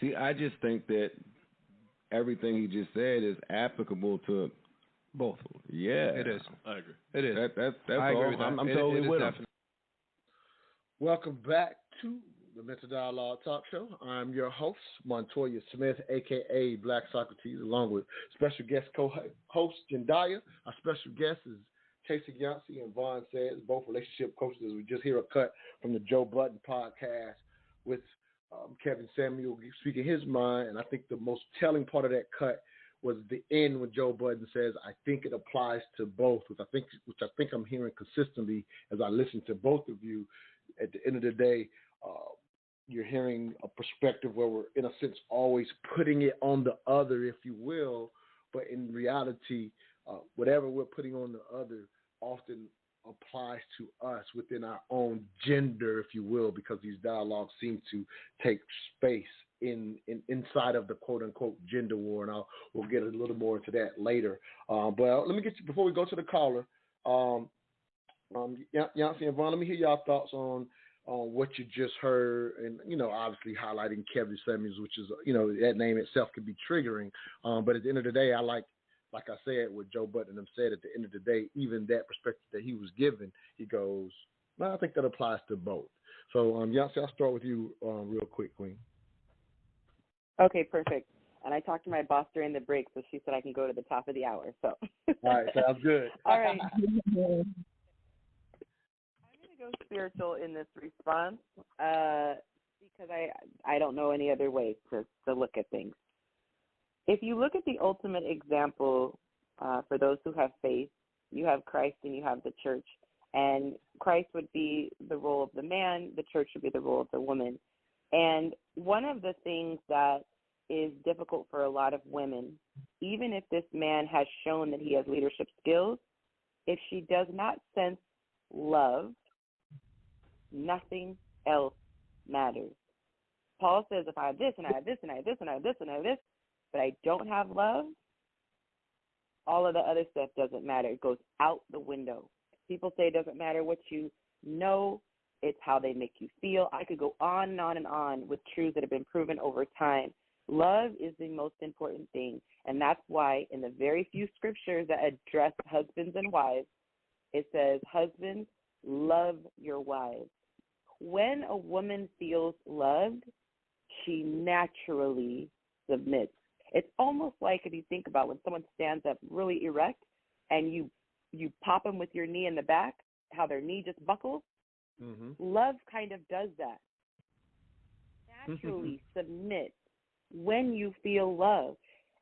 See, I just think that everything he just said is applicable to both of them. Yeah. It is. I agree. It is. That's I agree all. with that. I'm totally with him. Welcome back to the Mental Dialogue Talk Show. I'm your host, Montoya Smith, a.k.a. Black Socrates, along with special guest co-host Jendaya. Our special guest is Casey Yancey and Vaughn says, both relationship coaches. As we just hear a cut from the Joe Budden podcast with Kevin Samuel speaking his mind, and I think the most telling part of that cut was the end when Joe Budden says, "I think it applies to both," which I think I'm hearing consistently as I listen to both of you. At the end of the day, you're hearing a perspective where we're, in a sense, always putting it on the other, if you will, but in reality, whatever we're putting on the other often applies to us within our own gender, if you will, because these dialogues seem to take space inside of the quote-unquote gender war, and we'll get a little more into that later. But let me get you, before we go to the caller, Yancey and Vaughn, let me hear y'all thoughts on what you just heard, and, obviously highlighting Kevin Samuels, which is, that name itself can be triggering. But at the end of the day, I like I said, what Joe Budden said, at the end of the day, even that perspective that he was given, he goes, no, I think that applies to both. So, Yancey, I'll start with you real quick, Queen. Okay, perfect. And I talked to my boss during the break, so she said I can go to the top of the hour. So. All right, sounds good. All right. I'm going to go spiritual in this response because I don't know any other way to look at things. If you look at the ultimate example for those who have faith, you have Christ and you have the church. And Christ would be the role of the man, the church would be the role of the woman. And one of the things that is difficult for a lot of women, even if this man has shown that he has leadership skills, if she does not sense love, nothing else matters. Paul says, if I have this and I have this and I have this and I have this and I have this, but I don't have love, all of the other stuff doesn't matter. It goes out the window. People say it doesn't matter what you know, it's how they make you feel. I could go on and on and on with truths that have been proven over time. Love is the most important thing, and that's why in the very few scriptures that address husbands and wives, it says, husbands, love your wives. When a woman feels loved, she naturally submits. It's almost like, if you think about when someone stands up really erect and you pop them with your knee in the back, how their knee just buckles. Mm-hmm. Love kind of does that. Naturally submit when you feel love.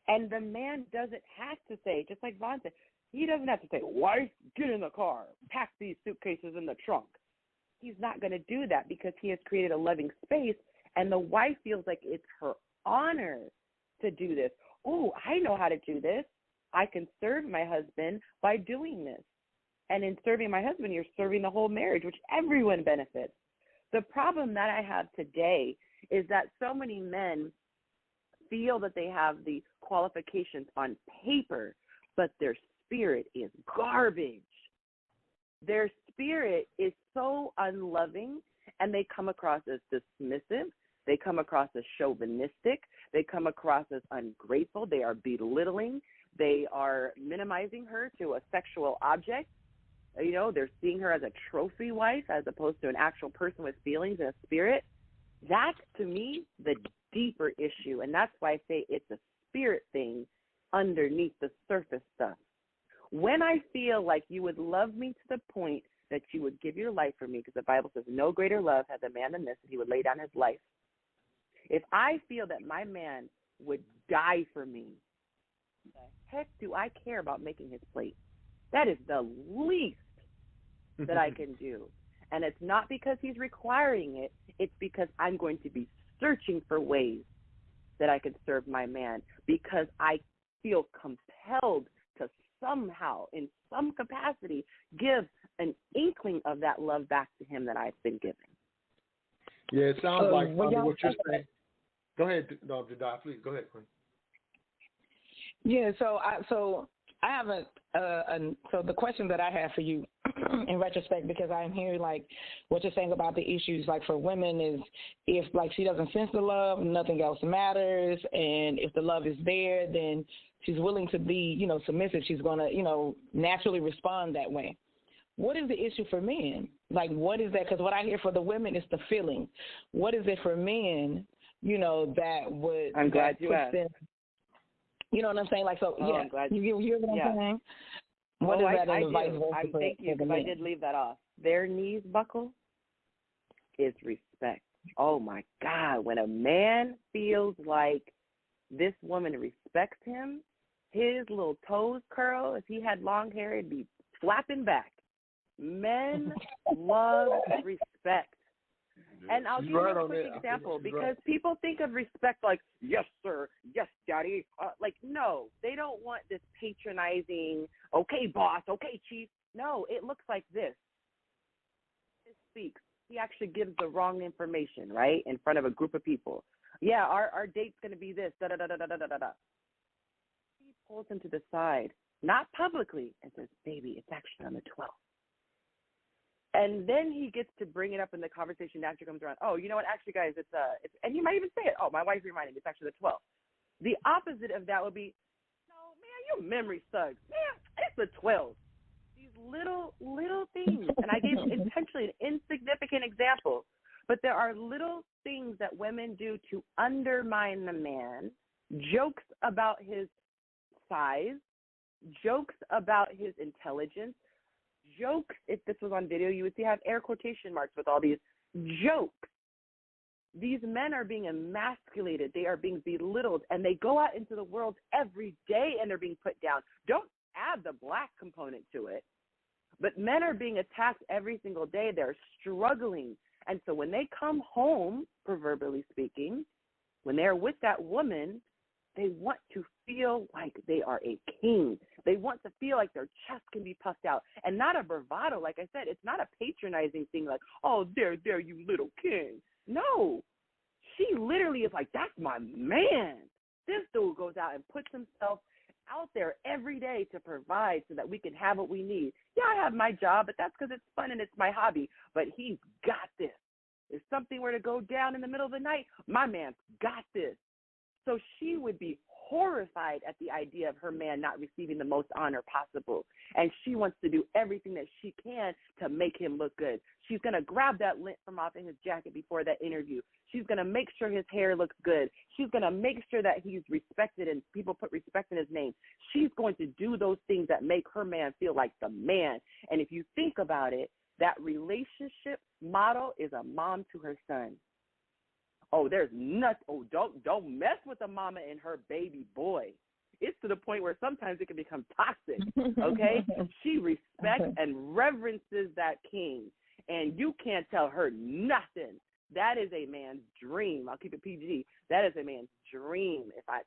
And the man doesn't have to say, just like Vaughn said, he doesn't have to say, wife, get in the car, pack these suitcases in the trunk. He's not going to do that because he has created a loving space, and the wife feels like it's her honor to do this. Oh, I know how to do this. I can serve my husband by doing this. And in serving my husband, you're serving the whole marriage, which everyone benefits. The problem that I have today is that so many men feel that they have the qualifications on paper, but their spirit is garbage. Their spirit is so unloving, and they come across as dismissive. They come across as chauvinistic. They come across as ungrateful. They are belittling. They are minimizing her to a sexual object. They're seeing her as a trophy wife as opposed to an actual person with feelings and a spirit. That's, to me, the deeper issue, and that's why I say it's a spirit thing underneath the surface stuff. When I feel like you would love me to the point that you would give your life for me, because the Bible says no greater love has a man than this, that he would lay down his life. If I feel that my man would die for me, the heck do I care about making his plate? That is the least that I can do. And it's not because he's requiring it. It's because I'm going to be searching for ways that I can serve my man, because I feel compelled to somehow, in some capacity, give an inkling of that love back to him that I've been giving. Yeah, it sounds like what you're saying. Go ahead, Jedi, please. Go ahead, Quinn. Yeah, so I have so the question that I have for you in retrospect, because I'm hearing like what you're saying about the issues like for women is if like she doesn't sense the love, nothing else matters, and if the love is there, then she's willing to be, submissive. She's going to, naturally respond that way. What is the issue for men? Like, what is that? Because what I hear for the women is the feeling. What is it for men, that would... I'm glad you asked. You know what I'm saying? Like, so, yeah, I'm glad. you hear what I'm saying? What is that I in the vice do. versa for Thank you, the because I men? did leave that off. Their knees buckle is respect. Oh, my God. When a man feels like this woman respects him, his little toes curl. If he had long hair, it'd be flapping back. Men love respect. And I'll give you a quick example, because people think of respect like, yes, sir, yes, daddy. Like, no, they don't want this patronizing, okay, boss, okay, chief. No, it looks like this. He speaks. He actually gives the wrong information, right, in front of a group of people. Yeah, our date's going to be this, da-da-da-da-da-da-da. He pulls him to the side, not publicly, and says, baby, it's actually on the 12th. And then he gets to bring it up in the conversation after it comes around. Oh, you know what? Actually, guys, it's and he might even say it. Oh, my wife reminded me it's actually the 12th. The opposite of that would be, no, man, your memory sucks. Man, it's the 12th. These little things. And I gave intentionally an insignificant example, but there are little things that women do to undermine the man, jokes about his size, jokes about his intelligence, jokes, if this was on video, you would see I have air quotation marks with all these jokes. These men are being emasculated. They are being belittled, and they go out into the world every day and they're being put down. Don't add the black component to it. But men are being attacked every single day. They're struggling. And so when they come home, proverbially speaking, when they're with that woman, they want to feel like they are a king. They want to feel like their chest can be puffed out, and not a bravado. Like I said, it's not a patronizing thing like, oh, there, you little king. No. She literally is like, that's my man. This dude goes out and puts himself out there every day to provide so that we can have what we need. Yeah, I have my job, but that's because it's fun and it's my hobby. But he's got this. If something were to go down in the middle of the night, my man's got this. So she would be horrified at the idea of her man not receiving the most honor possible. And she wants to do everything that she can to make him look good. She's going to grab that lint from off in his jacket before that interview. She's going to make sure his hair looks good. She's going to make sure that he's respected and people put respect in his name. She's going to do those things that make her man feel like the man. And if you think about it, that relationship model is a mom to her son. Oh, there's nothing. Oh, don't mess with the mama and her baby boy. It's to the point where sometimes it can become toxic, okay? She respects and reverences that king, and you can't tell her nothing. That is a man's dream. I'll keep it PG. That is a man's dream.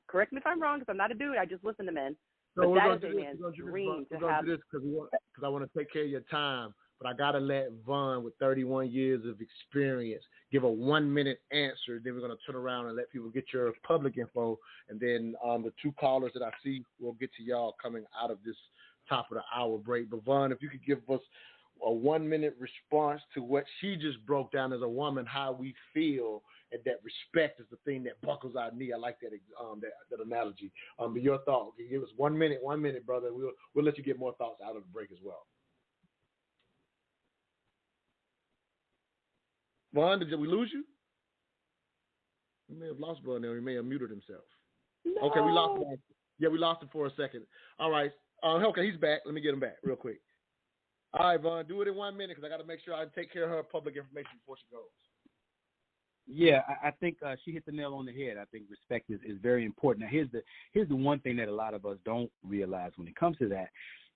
Correct me if I'm wrong, because I'm not a dude. I just listen to men. But that is a man's dream to have. Because I want to take care of your time. But I got to let Vaughn, with 31 years of experience, give a 1-minute answer. Then we're going to turn around and let people get your public info. And then the two callers that I see, we'll get to y'all coming out of this top of the hour break. But Vaughn, if you could give us a 1-minute response to what she just broke down as a woman, how we feel, and that respect is the thing that buckles our knee. I like that analogy. But your thought, can you give us 1 minute, brother. We'll let you get more thoughts out of the break as well. Vaughn, did we lose you? We may have lost Vaughn there. He may have muted himself. No. Okay, we lost him. Yeah, we lost him for a second. All right. Okay, he's back. Let me get him back real quick. All right, Vaughn, do it in 1 minute because I got to make sure I take care of her public information before she goes. Yeah, I think she hit the nail on the head. I think respect is very important. Now, here's the one thing that a lot of us don't realize when it comes to that.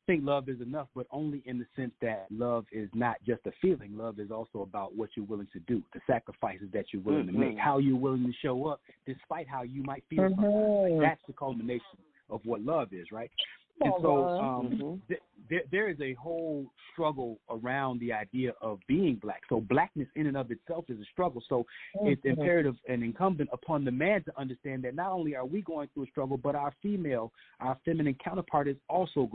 I think love is enough, but only in the sense that love is not just a feeling. Love is also about what you're willing to do, the sacrifices that you're willing to make, how you're willing to show up despite how you might feel. Like that's the culmination of what love is, right? And so there is a whole struggle around the idea of being black. So blackness in and of itself is a struggle. So it's imperative and incumbent upon the man to understand that not only are we going through a struggle, but our feminine counterpart is also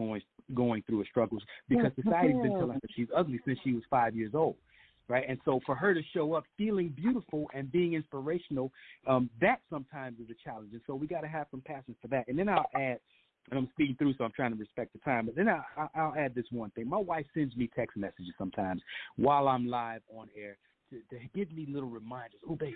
going through a struggle because society's been telling her she's ugly since she was 5 years old. Right. And so for her to show up feeling beautiful and being inspirational, that sometimes is a challenge. And so we got to have compassion for that. And then I'll add, and I'm speeding through, so I'm trying to respect the time. But then I'll add this one thing. My wife sends me text messages sometimes while I'm live on air to give me little reminders. Oh, babe,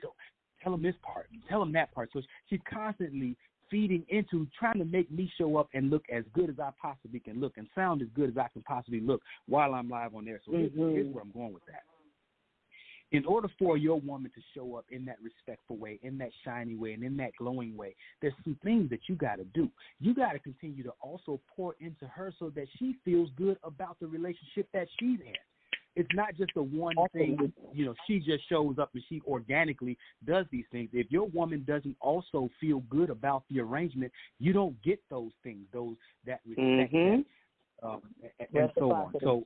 tell him this part. Tell him that part. So she's constantly feeding into trying to make me show up and look as good as I possibly can look and sound as good as I can possibly look while I'm live on there. So here's where I'm going with that. In order for your woman to show up in that respectful way, in that shiny way, and in that glowing way, there's some things that you got to do. You got to continue to also pour into her so that she feels good about the relationship that she's in. It's not just the one thing, she just shows up and she organically does these things. If your woman doesn't also feel good about the arrangement, you don't get those things, that respect, and so on. So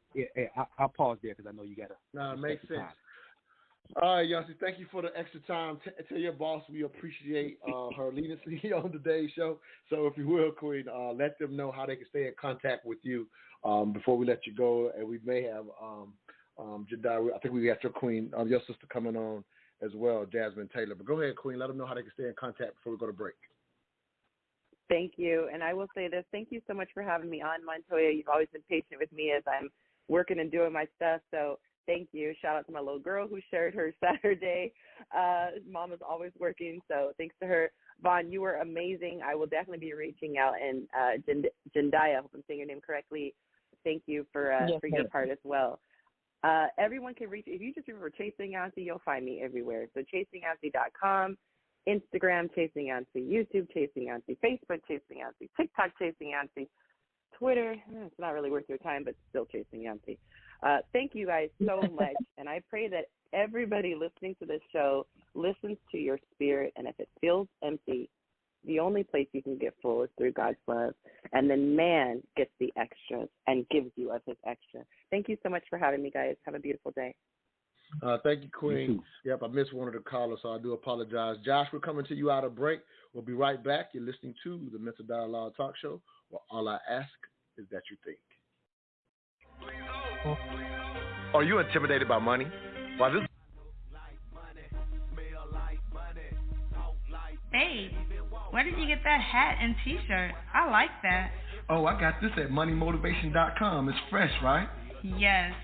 I'll pause there because I know you got to. No, it makes sense. All right, Yonci, thank you for the extra time. Tell your boss we appreciate her leniency on today's show. So if you will, Queen, let them know how they can stay in contact with you before we let you go. And we may have JENDAYI, I think we got your Queen, your sister coming on as well, Jasmine Taylor. But go ahead, Queen, let them know how they can stay in contact before we go to break. Thank you. And I will say this. Thank you so much for having me on, Montoya. You've always been patient with me as I'm working and doing my stuff. So thank you. Shout out to my little girl who shared her Saturday. Mama's always working, so thanks to her. Vaughn, you were amazing. I will definitely be reaching out. And JENDAYI, I hope I'm saying your name correctly. Thank you for your part as well. Everyone can reach. If you just remember Chasing Yonci, you'll find me everywhere. So chasingyonci.com, Instagram, Chasing Yonci, YouTube, Chasing Yonci, Facebook, Chasing Yonci, TikTok, Chasing Yonci, Twitter. It's not really worth your time, but still Chasing Yonci. Thank you guys so much, and I pray that everybody listening to this show listens to your spirit, and if it feels empty, the only place you can get full is through God's love, and then man gets the extras and gives you of his extra. Thank you so much for having me, guys. Have a beautiful day. Thank you, Queen. Yep, I missed one of the callers, so I do apologize. Josh, we're coming to you out of break. We'll be right back. You're listening to the Mental Dialogue Talk Show, where all I ask is that you think. Are you intimidated by money? Why this? Hey, where did you get that hat and t-shirt? I like that. Oh, I got this at moneymotivation.com. It's fresh, right? Yes,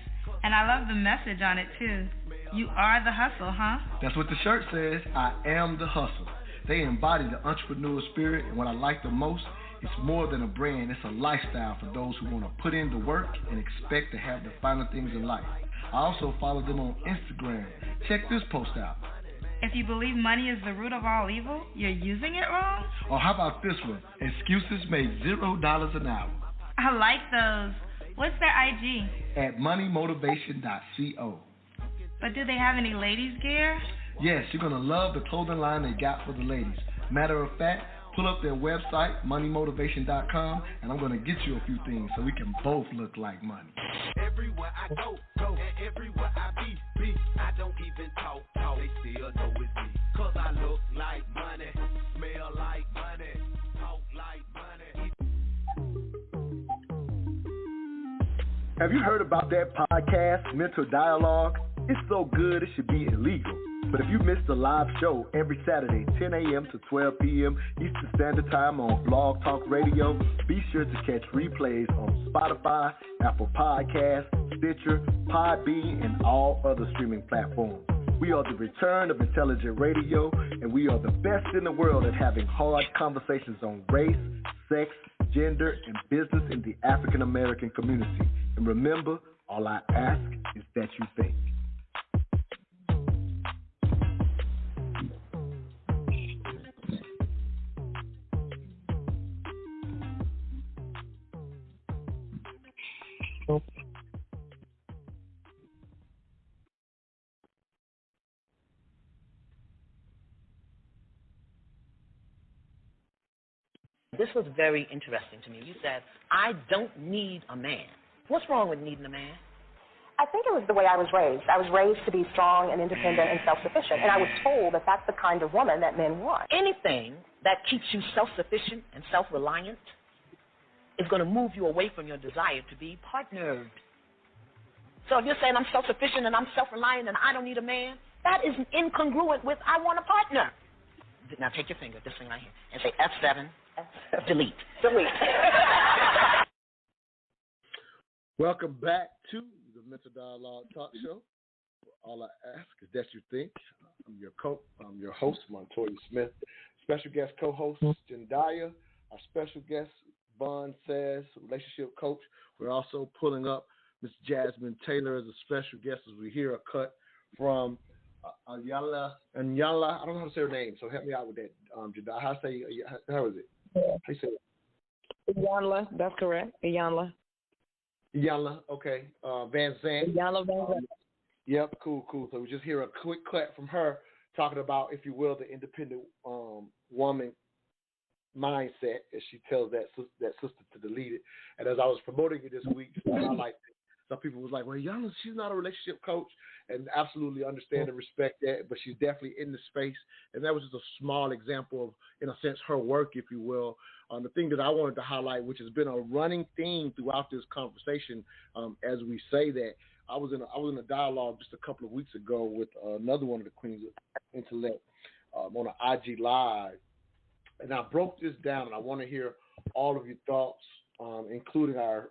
and I love the message on it too. You are the hustle, huh? That's what the shirt says. I am the hustle. They embody the entrepreneur spirit, and what I like the most, it's more than a brand. It's a lifestyle for those who want to put in the work and expect to have the finer things in life. I also follow them on Instagram. Check this post out. If you believe money is the root of all evil, you're using it wrong? Or how about this one? Excuses make $0 an hour. I like those. What's their IG? At moneymotivation.co. But do they have any ladies' gear? Yes, you're going to love the clothing line they got for the ladies. Matter of fact, pull up their website, moneymotivation.com, and I'm going to get you a few things so we can both look like money. Everywhere I go, and everywhere I be, I don't even talk, they still know it's me. 'Cause I look like money, smell like money, talk like money. Have you heard about that podcast, Mental Dialogue? It's so good it should be illegal. But if you missed the live show every Saturday, 10 a.m. to 12 p.m. Eastern Standard Time on Blog Talk Radio, be sure to catch replays on Spotify, Apple Podcasts, Stitcher, Podbean, and all other streaming platforms. We are the return of intelligent radio, and we are the best in the world at having hard conversations on race, sex, gender, and business in the African American community. And remember, all I ask is that you think. This was very interesting to me. You said, I don't need a man. What's wrong with needing a man? I think it was the way I was raised. I was raised to be strong and independent and self-sufficient, and I was told that that's the kind of woman that men want. Anything that keeps you self-sufficient and self-reliant is going to move you away from your desire to be partnered. So if you're saying I'm self-sufficient and I'm self-reliant and I don't need a man, that is incongruent with I want a partner. Now take your finger, this thing right here, and say F7. Delete. Welcome back to the Mental Dialogue Talk Show. All I ask is that you think. I'm your host, Montoya Smith. special guest co-host, JENDAYI, our special guest, VAUN says, relationship coach. We're also pulling up Ms. Jasmine Taylor as a special guest as we hear a cut from Anyala. I don't know how to say her name, so help me out with that. How is it? How you say it? Iyanla, that's correct. Iyanla, okay. Van Zandt. Iyanla Van Zandt. Yep, cool. So we just hear a quick clip from her talking about, if you will, the independent woman mindset, as she tells that sister to delete it. And as I was promoting it this week, just to highlight it, some people was like, well, Yana, she's not a relationship coach, and absolutely understand and respect that, but she's definitely in the space. And that was just a small example of, in a sense, her work, if you will. The thing that I wanted to highlight, which has been a running theme throughout this conversation, as we say that, I was in a dialogue just a couple of weeks ago with another one of the Queens of Intellect on an IG Live, and I broke this down, and I want to hear all of your thoughts, including our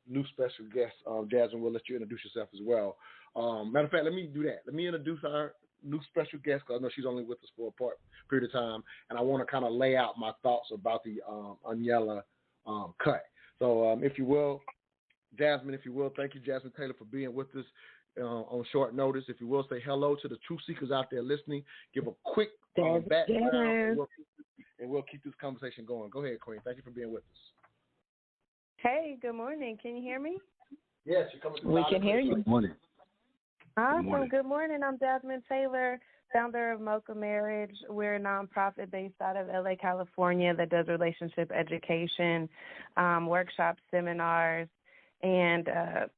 new special guest, Jasmine. We'll let you introduce yourself as well. Matter of fact, let me do that. Let me introduce our new special guest, because I know she's only with us for a period of time, and I want to kind of lay out my thoughts about the Anyala cut. So if you will, Jasmine, thank you, Jasmine Taylor, for being with us on short notice. If you will, say hello to the truth seekers out there listening. Give a quick background, and we'll keep this conversation going. Go ahead, Queen. Thank you for being with us. Hey, good morning. Can you hear me? Yes, you're coming through. We can hear you. Good morning. Awesome. Good morning. I'm Jasmine Taylor, founder of Mocha Marriage. We're a nonprofit based out of LA, California that does relationship education, workshops, seminars, and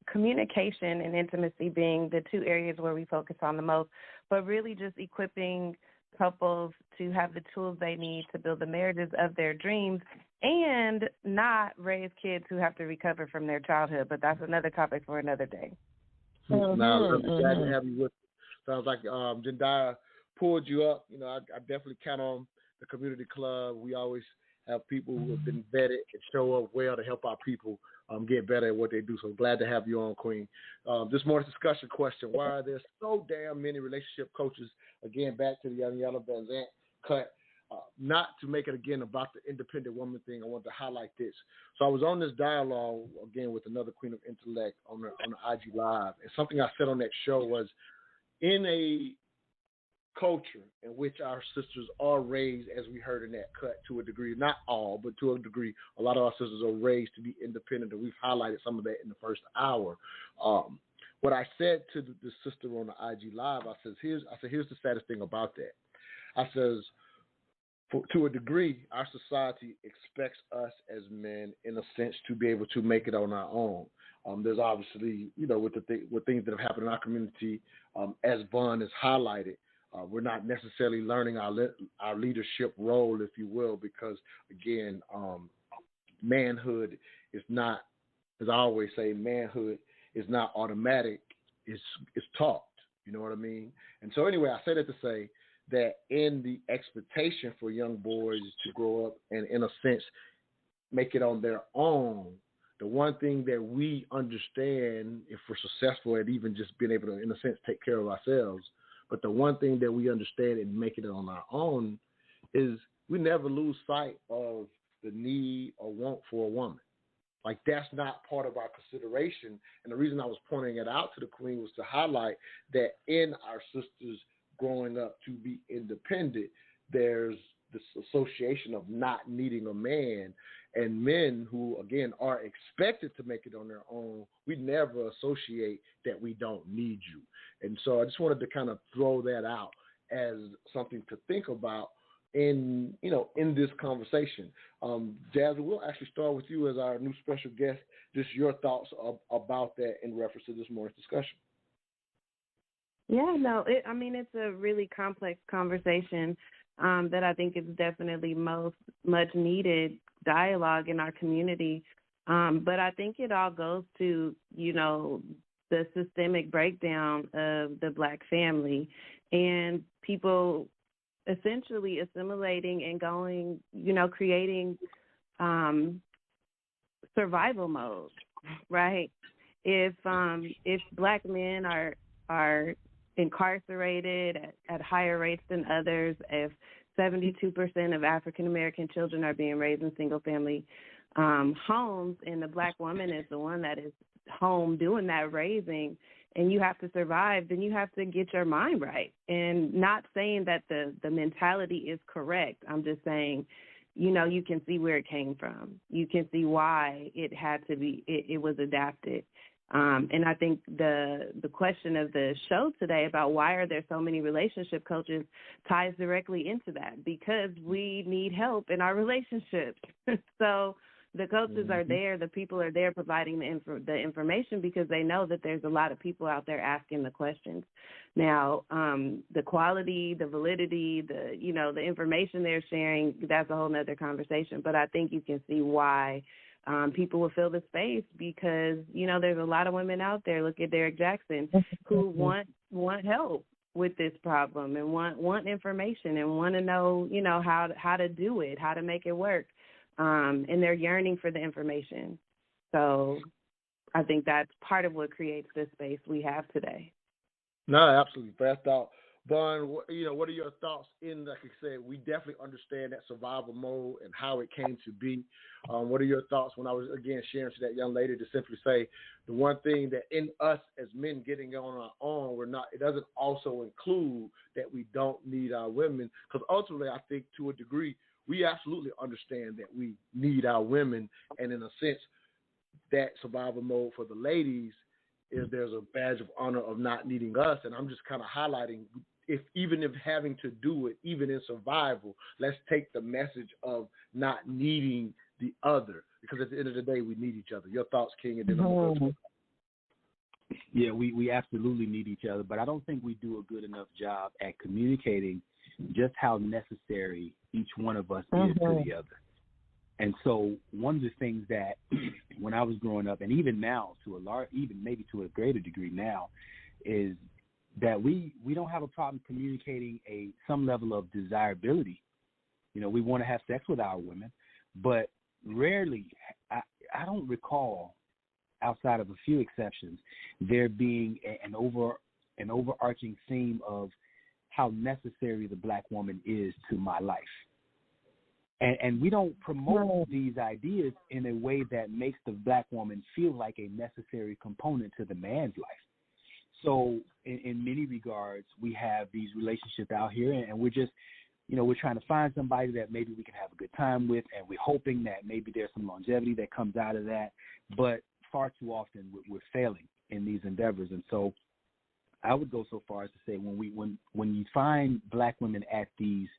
communication and intimacy being the two areas where we focus on the most, but really just equipping couples to have the tools they need to build the marriages of their dreams and not raise kids who have to recover from their childhood. But that's another topic for another day. Now, I'm glad to have you with us. Sounds like JENDAYI pulled you up. You know, I definitely count on the community club. We always have people who have been vetted and show up well to help our people get better at what they do. So glad to have you on, Queen. This morning's discussion question: why are there so damn many relationship coaches? Again, back to the Anyala Van Zandt cut. Not to make it again about the independent woman thing, I want to highlight this. So I was on this dialogue again with another Queen of Intellect on the IG Live, and something I said on that show was, in a culture in which our sisters are raised, as we heard in that cut, to a degree, not all, but to a degree, a lot of our sisters are raised to be independent, and we've highlighted some of that in the first hour. What I said to the sister on the IG Live, I said, here's the saddest thing about that. I says, to a degree, our society expects us as men, in a sense, to be able to make it on our own. There's obviously, with things that have happened in our community, as VAUN has highlighted, we're not necessarily learning our leadership role, if you will, because, again, manhood is not, as I always say, manhood is not automatic. It's taught. You know what I mean? And so anyway, I say that to say that in the expectation for young boys to grow up and, in a sense, make it on their own, the one thing that we understand, if we're successful at even just being able to, in a sense, take care of ourselves, but the one thing that we understand in making it on our own is we never lose sight of the need or want for a woman. Like, that's not part of our consideration. And the reason I was pointing it out to the Queen was to highlight that in our sisters growing up to be independent, there's this association of not needing a man, and men who, again, are expected to make it on their own, we never associate that we don't need you. And so I just wanted to kind of throw that out as something to think about in this conversation. Jasmine, we'll actually start with you as our new special guest. Just your thoughts about that in reference to this morning's discussion. Yeah, no, it's a really complex conversation that I think is definitely much needed dialogue in our community. But I think it all goes to, the systemic breakdown of the Black family and people essentially assimilating and going, creating survival mode, right? If Black men are incarcerated at higher rates than others, if 72% of African American children are being raised in single family homes, and the black woman is the one that is home doing that raising, and you have to survive, then you have to get your mind right. And not saying that the mentality is correct. I'm just saying, you know, you can see where it came from. You can see why it had to be, it was adapted. And I think the question of the show today about why are there so many relationship coaches ties directly into that, because we need help in our relationships. So the coaches are there, the people are there providing the information because they know that there's a lot of people out there asking the questions. Now, the quality, the validity, the information they're sharing, that's a whole nother conversation. But I think you can see why people will fill the space because, you know, there's a lot of women out there, look at Derek Jackson, who want help with this problem and want information and want to know, you know, how to do it, how to make it work. And they're yearning for the information. So I think that's part of what creates this space we have today. No, absolutely. Fast out. Vaughn, you know, what are your thoughts in, like I said, we definitely understand that survival mode and how it came to be. What are your thoughts when I was, again, sharing to that young lady to simply say the one thing that in us as men getting on our own, it doesn't also include that we don't need our women, because ultimately I think to a degree we absolutely understand that we need our women, and in a sense that survival mode for the ladies is there's a badge of honor of not needing us, and I'm just kind of highlighting even if having to do it, even in survival, let's take the message of not needing the other, because at the end of the day, we need each other. Your thoughts, King, and then I'm going to go to Yeah, we absolutely need each other, but I don't think we do a good enough job at communicating just how necessary each one of us is to the other. And so one of the things that when I was growing up, and even now even maybe to a greater degree now, is that we don't have a problem communicating some level of desirability. You know, we want to have sex with our women, but rarely, I don't recall, outside of a few exceptions, there being an overarching theme of how necessary the black woman is to my life. And we don't promote these ideas in a way that makes the black woman feel like a necessary component to the man's life. So in many regards, we have these relationships out here, and we're just, you know, we're trying to find somebody that maybe we can have a good time with, and we're hoping that maybe there's some longevity that comes out of that. But far too often we're failing in these endeavors. And so I would go so far as to say when you find black women at these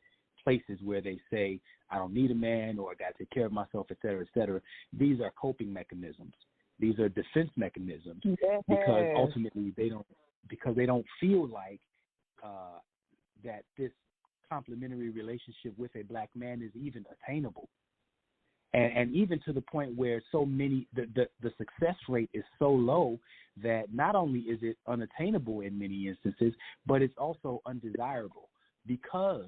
places where they say, I don't need a man, or I got to take care of myself, et cetera, these are coping mechanisms. These are defense mechanisms, because ultimately they don't feel like that this complementary relationship with a black man is even attainable. And even to the point where so many, the success rate is so low that not only is it unattainable in many instances, but it's also undesirable because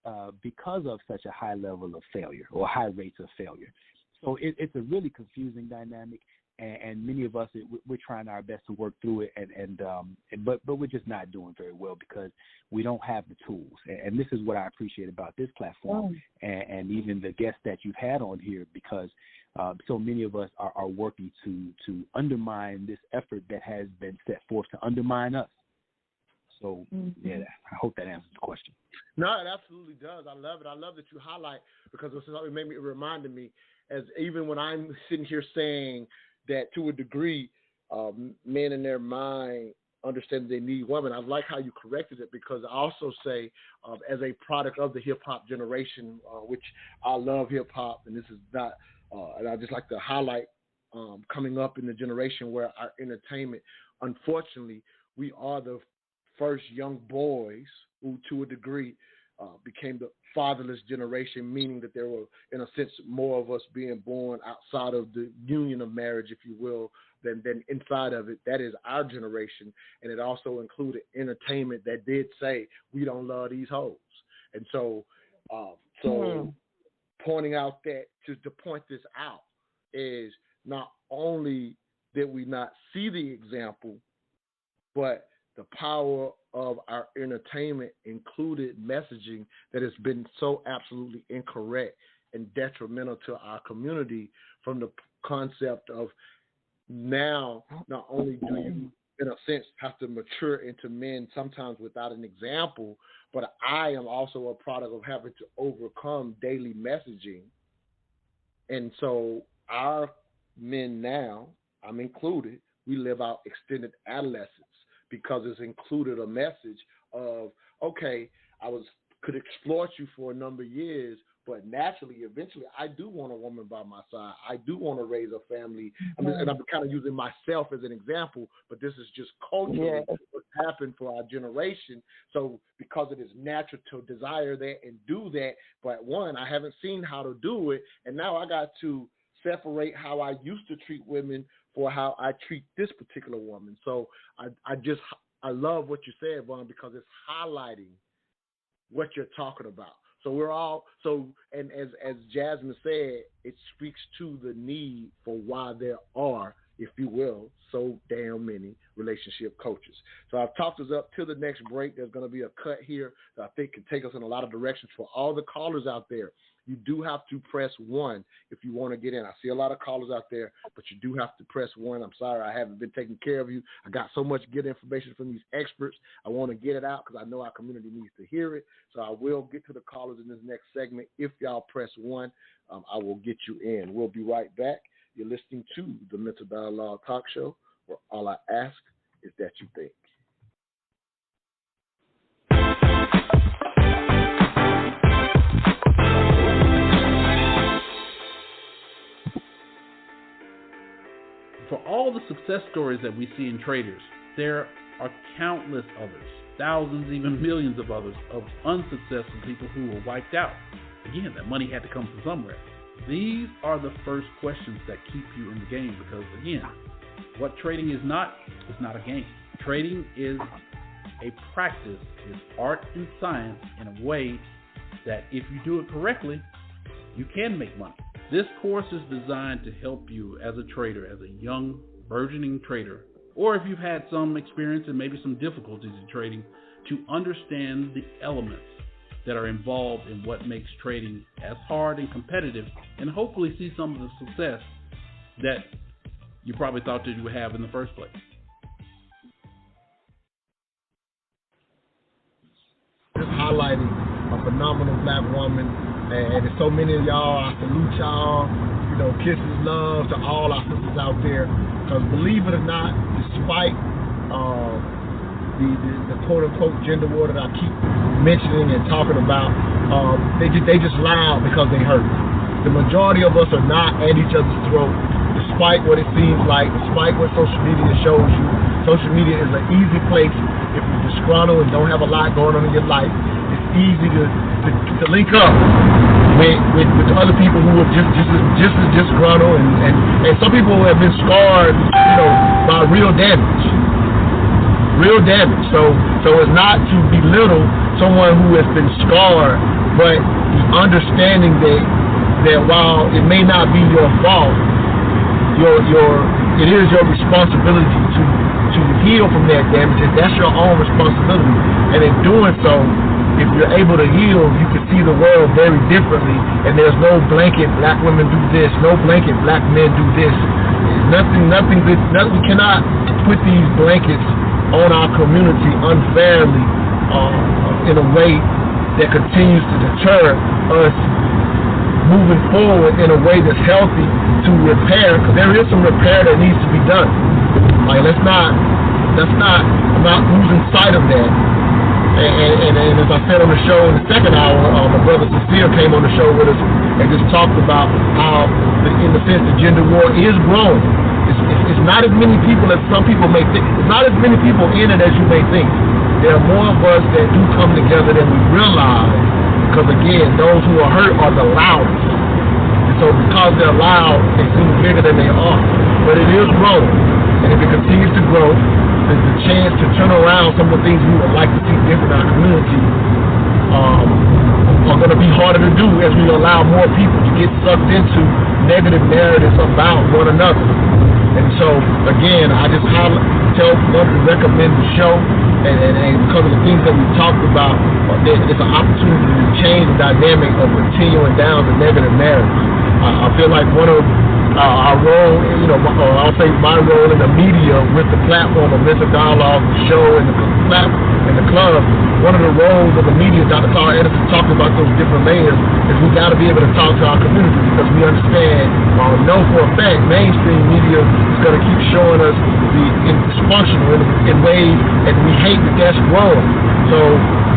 of such a high level of failure or high rates of failure. So it's a really confusing dynamic, and many of us, we're trying our best to work through it, but we're just not doing very well because we don't have the tools. And this is what I appreciate about this platform and even the guests that you've had on here, because so many of us are working to undermine this effort that has been set forth to undermine us. So, yeah, I hope that answers the question. No, it absolutely does. I love it. I love that you highlight, because it reminded me, as even when I'm sitting here saying that to a degree, men in their mind understand they need women. I like how you corrected it, because I also say as a product of the hip-hop generation, which I love hip-hop, and this is not, and I just like to highlight coming up in the generation where our entertainment, unfortunately, we are the first young boys who, to a degree, became the fatherless generation, meaning that there were, in a sense, more of us being born outside of the union of marriage, if you will, than inside of it. That is our generation, and it also included entertainment that did say, we don't love these hoes. And so pointing out that, to point this out, is not only did we not see the example, but the power of our entertainment included messaging that has been so absolutely incorrect and detrimental to our community, from the concept of now not only do you, in a sense, have to mature into men sometimes without an example, but I am also a product of having to overcome daily messaging. And so our men now, I'm included, we live out extended adolescence because it's included a message of, okay, could exploit you for a number of years, but naturally, eventually, I do want a woman by my side. I do want to raise a family. And I'm kind of using myself as an example, but this is just culturally what's happened for our generation. So because it is natural to desire that and do that, but one, I haven't seen how to do it, and now I got to separate how I used to treat women for how I treat this particular woman. So I love what you said, Vaughn, because it's highlighting what you're talking about. And as Jasmine said, it speaks to the need for why there are, if you will, so damn many relationship coaches. So I've talked us up to the next break. There's going to be a cut here that I think can take us in a lot of directions. For all the callers out there, you do have to press 1 if you want to get in. I see a lot of callers out there, but you do have to press 1. I'm sorry I haven't been taking care of you. I got so much good information from these experts. I want to get it out because I know our community needs to hear it. So I will get to the callers in this next segment. If y'all press 1, I will get you in. We'll be right back. You're listening to the Mental Dialogue Talk Show, where all I ask is that you think. For all the success stories that we see in traders, there are countless others, thousands, even millions of others, of unsuccessful people who were wiped out. Again, that money had to come from somewhere. These are the first questions that keep you in the game because, again, what trading is not a game. Trading is a practice, it's art and science in a way that if you do it correctly, you can make money. This course is designed to help you as a trader, as a young, burgeoning trader, or if you've had some experience and maybe some difficulties in trading, to understand the elements that are involved in what makes trading as hard and competitive, and hopefully see some of the success that you probably thought that you would have in the first place. Just highlighting a phenomenal black woman. And there's so many of y'all, I salute y'all, kisses, love to all our sisters out there. Because believe it or not, despite the quote-unquote gender war that I keep mentioning and talking about, they just loud because they hurt. The majority of us are not at each other's throat, despite what it seems like, despite what social media shows you. Social media is an easy place if you're disgruntled and don't have a lot going on in your life. It's easy to link up with other people who are just as disgruntled, and some people have been scarred, by real damage. So it's not to belittle someone who has been scarred, but the understanding that while it may not be your fault, it is your responsibility to heal from that damage, and that's your own responsibility. And in doing so, if you're able to heal, you can see the world very differently, and there's no blanket black women do this, no blanket black men do this. We cannot put these blankets on our community unfairly in a way that continues to deter us moving forward in a way that's healthy to repair, because there is some repair that needs to be done. Like, I'm not losing sight of that. And as I said on the show in the second hour, my brother Cecile came on the show with us and just talked about how, in the sense, the gender war is growing. It's not as many people as some people may think. It's not as many people in it as you may think. There are more of us that do come together than we realize, because, again, those who are hurt are the loudest. And so because they're loud, they seem bigger than they are. But it is growing. And if it continues to grow, there's a chance to turn around some of the things we would like to see different in our community are going to be harder to do as we allow more people to get sucked into negative narratives about one another. And so, again, I just want to recommend the show, and because of the things that we talked about, there's an opportunity to change the dynamic of continuing down the negative marriage. I feel like one of our role, I'll say my role in the media with the platform of Mental Dialogue, the show, and the club, one of the roles of the media, Dr. Carl Edison talked about those different layers, is we got to be able to talk to our community because we understand, know for a fact, mainstream media is going to keep showing us the dysfunctional in ways that we hate that that's growing. So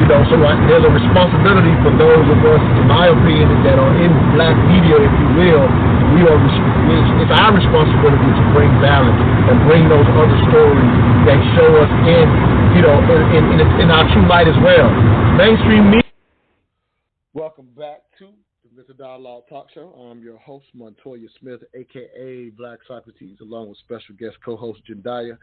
there's a responsibility for those of us, in my opinion, that are in black media, if you will. It's our responsibility to bring balance and bring those other stories that show us in our true light as well. Mainstream media. Welcome back to the Mental Dialogue Talk Show. I'm your host, Montoya Smith, a.k.a. Black Socrates, along with special guest co-host JENDAYI.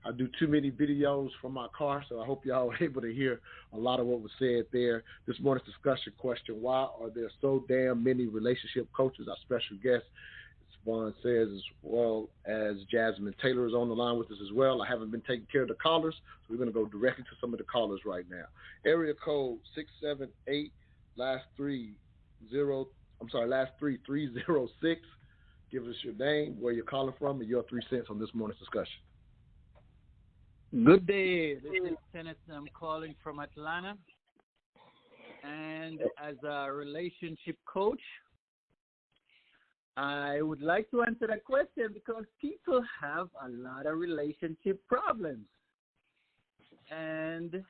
I do too many videos from my car, so I hope y'all were able to hear a lot of what was said there. This morning's discussion question, why are there so damn many relationship coaches? Our special guest, as Vaughn says, as well as Jasmine Taylor is on the line with us as well. I haven't been taking care of the callers, so we're going to go directly to some of the callers right now. Area code 678, last three 306. Give us your name, where you're calling from, and your 3 cents on this morning's discussion. Good day. This is Kenneth. I'm calling from Atlanta. And as a relationship coach, I would like to answer that question because people have a lot of relationship problems. And,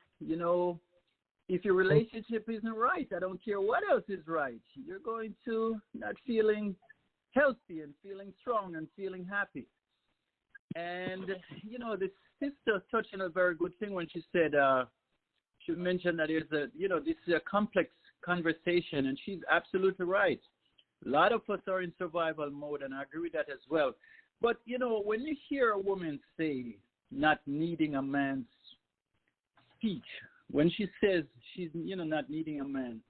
if your relationship isn't right, I don't care what else is right, you're going to not feeling healthy and feeling strong and feeling happy. And, this sister touched on a very good thing when she said, she mentioned that this is a complex conversation, and she's absolutely right. A lot of us are in survival mode, and I agree with that as well. But, when you hear a woman say not needing a man's speech, when she says she's, not needing a man,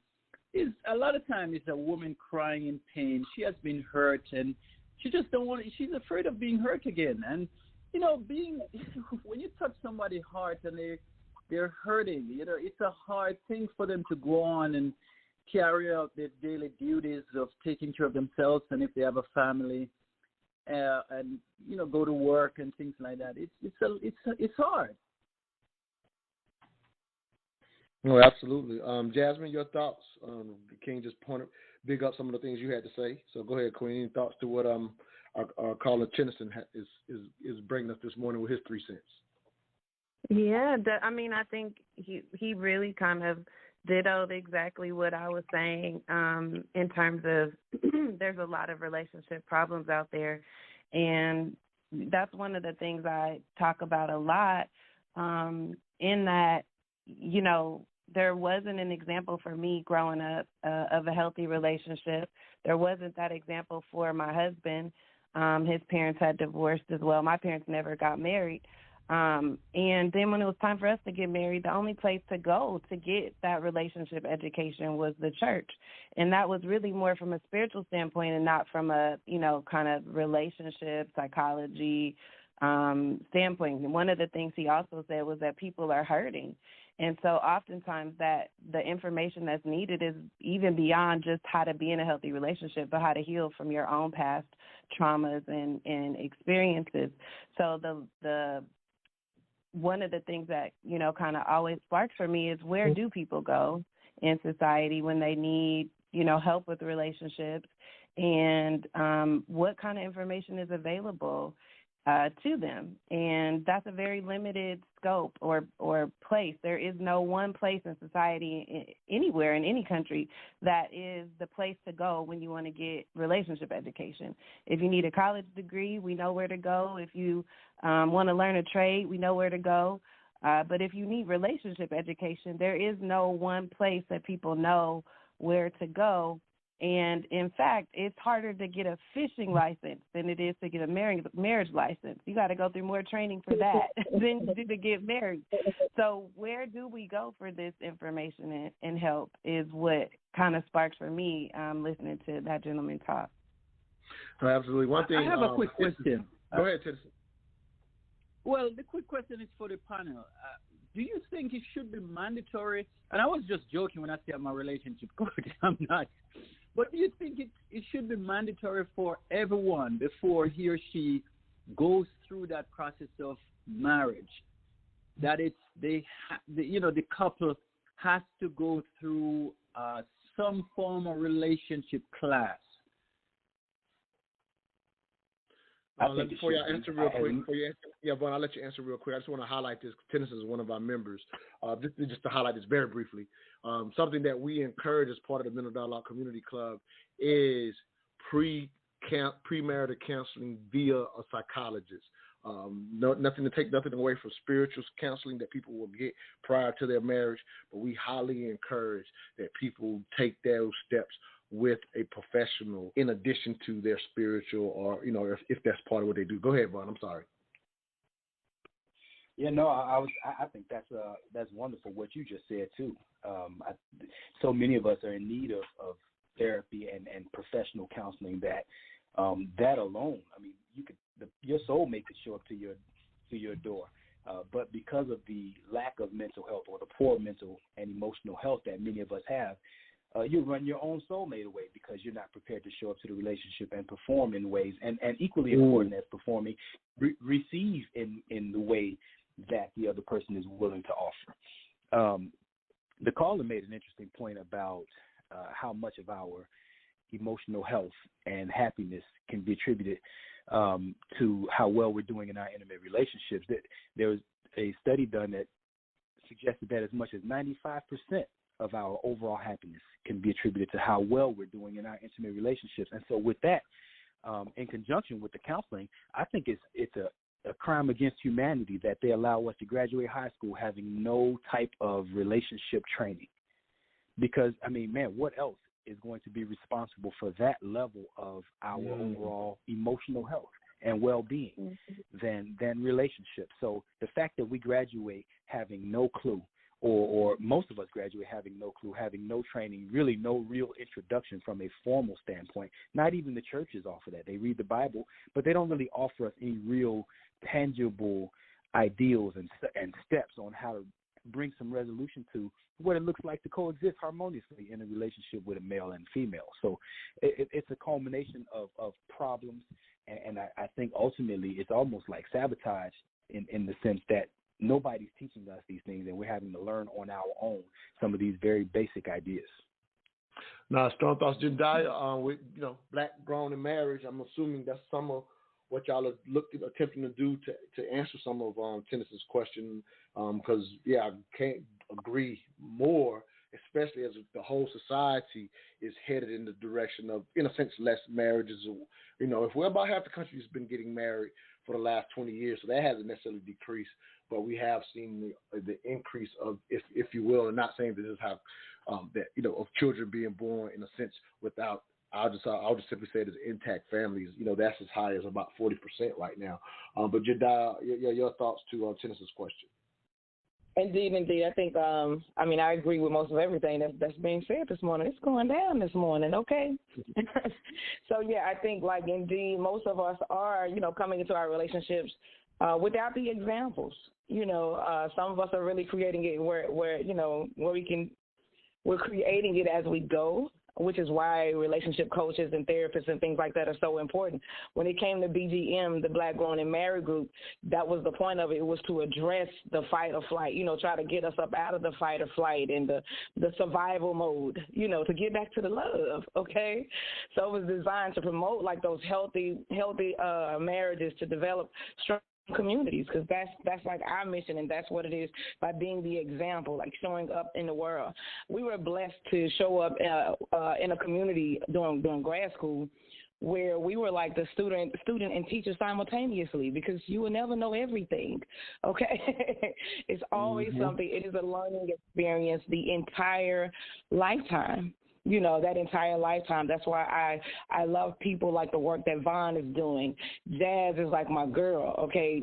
is a lot of time it's a woman crying in pain. She has been hurt, and she just don't want. She's afraid of being hurt again. And when you touch somebody's heart and they're hurting, it's a hard thing for them to go on and carry out their daily duties of taking care of themselves, and if they have a family, and go to work and things like that. It's hard. No, absolutely. Jasmine, your thoughts? King just big up some of the things you had to say. So go ahead, Queen. Any thoughts to what our caller Chenison is bringing us this morning with his 3 cents? Yeah, I think he really kind of dittoed exactly what I was saying in terms of there's a lot of relationship problems out there, and that's one of the things I talk about a lot in that, there wasn't an example for me growing up of a healthy relationship. There wasn't that example for my husband. His parents had divorced as well. My parents never got married. And then when it was time for us to get married, the only place to go to get that relationship education was the church. And that was really more from a spiritual standpoint and not from a, kind of relationship, psychology standpoint. And one of the things he also said was that people are hurting. And so oftentimes that the information that's needed is even beyond just how to be in a healthy relationship, but how to heal from your own past traumas and experiences. So the one of the things that, kind of always sparks for me is where do people go in society when they need, help with relationships, and what kind of information is available to them. And that's a very limited scope or place. There is no one place in society anywhere in any country that is the place to go when you want to get relationship education. If you need a college degree, we know where to go. If you want to learn a trade, we know where to go. But if you need relationship education, there is no one place that people know where to go. And, in fact, it's harder to get a fishing license than it is to get a marriage license. You got to go through more training for that than you do to get married. So where do we go for this information and help is what kind of sparks for me listening to that gentleman talk. Oh, absolutely. One thing. I have a quick question. Go ahead, Tennessee. Well, the quick question is for the panel. Do you think it should be mandatory? And I was just joking when I said I'm a relationship coach. I'm not. But do you think it should be mandatory for everyone before he or she goes through that process of marriage? That the couple has to go through some form of relationship class. Before you answer real quick, Vaughn, I'll let you answer real quick. I just want to highlight this. Tennis is one of our members. Just to highlight this very briefly, something that we encourage as part of the Mental Dialogue Community Club is premarital counseling via a psychologist. Nothing to take nothing away from spiritual counseling that people will get prior to their marriage, but we highly encourage that people take those steps with a professional in addition to their spiritual, or if that's part of what they do. Go ahead, Vaughn. I'm sorry. Yeah, no, I think that's wonderful what you just said too. So many of us are in need of therapy and professional counseling that that alone. I mean, your soulmate could show up to your door, but because of the lack of mental health or the poor mental and emotional health that many of us have, you run your own soulmate away because you're not prepared to show up to the relationship and perform in ways, and equally important as performing, receive in the way that the other person is willing to offer. The caller made an interesting point about how much of our emotional health and happiness can be attributed to how well we're doing in our intimate relationships. There was a study done that suggested that as much as 95% of our overall happiness can be attributed to how well we're doing in our intimate relationships. And so with that, in conjunction with the counseling, I think it's a crime against humanity that they allow us to graduate high school having no type of relationship training. Because, I mean, man, what else is going to be responsible for that level of our overall emotional health and well-being than relationships? So the fact that we graduate having no clue, or most of us graduate having no clue, having no training, really no real introduction from a formal standpoint. Not even the churches offer that. They read the Bible, but they don't really offer us any real tangible ideals and steps on how to bring some resolution to what it looks like to coexist harmoniously in a relationship with a male and female. So it's a culmination of problems, and I think ultimately it's almost like sabotage in the sense that nobody's teaching us these things, and we're having to learn on our own some of these very basic ideas. Now, strong thoughts, JENDAYI, with black grown in marriage. I'm assuming that's some of what y'all are attempting to do to answer some of Tennis's question. Because I can't agree more, especially as the whole society is headed in the direction of, in a sense, less marriages. If we're about half the country has been getting married for the last 20 years, so that hasn't necessarily decreased, but we have seen the increase of, if you will, and not saying that this is how of children being born in a sense without. I'll just simply say it as intact families. That's as high as about 40% right now. But JENDAYI, your thoughts to Tennis's question. Indeed. I think, I agree with most of everything that's being said this morning. It's going down this morning, okay? So, I think, indeed, most of us are, coming into our relationships without the examples. Some of us are really creating it where we're creating it as we go, which is why relationship coaches and therapists and things like that are so important. When it came to BGM, the Black Grown and Married group, that was the point of it. It was to address the fight or flight, try to get us up out of the fight or flight and the survival mode, to get back to the love, okay? So it was designed to promote those healthy marriages, to develop strong communities, because that's our mission, and that's what it is, by being the example, showing up in the world. We were blessed to show up in a community during grad school where we were the student and teacher simultaneously, because you will never know everything, okay? It's always something. It is a learning experience the entire lifetime. That entire lifetime. That's why I love people like the work that VAUN is doing. Jazz is my girl, okay,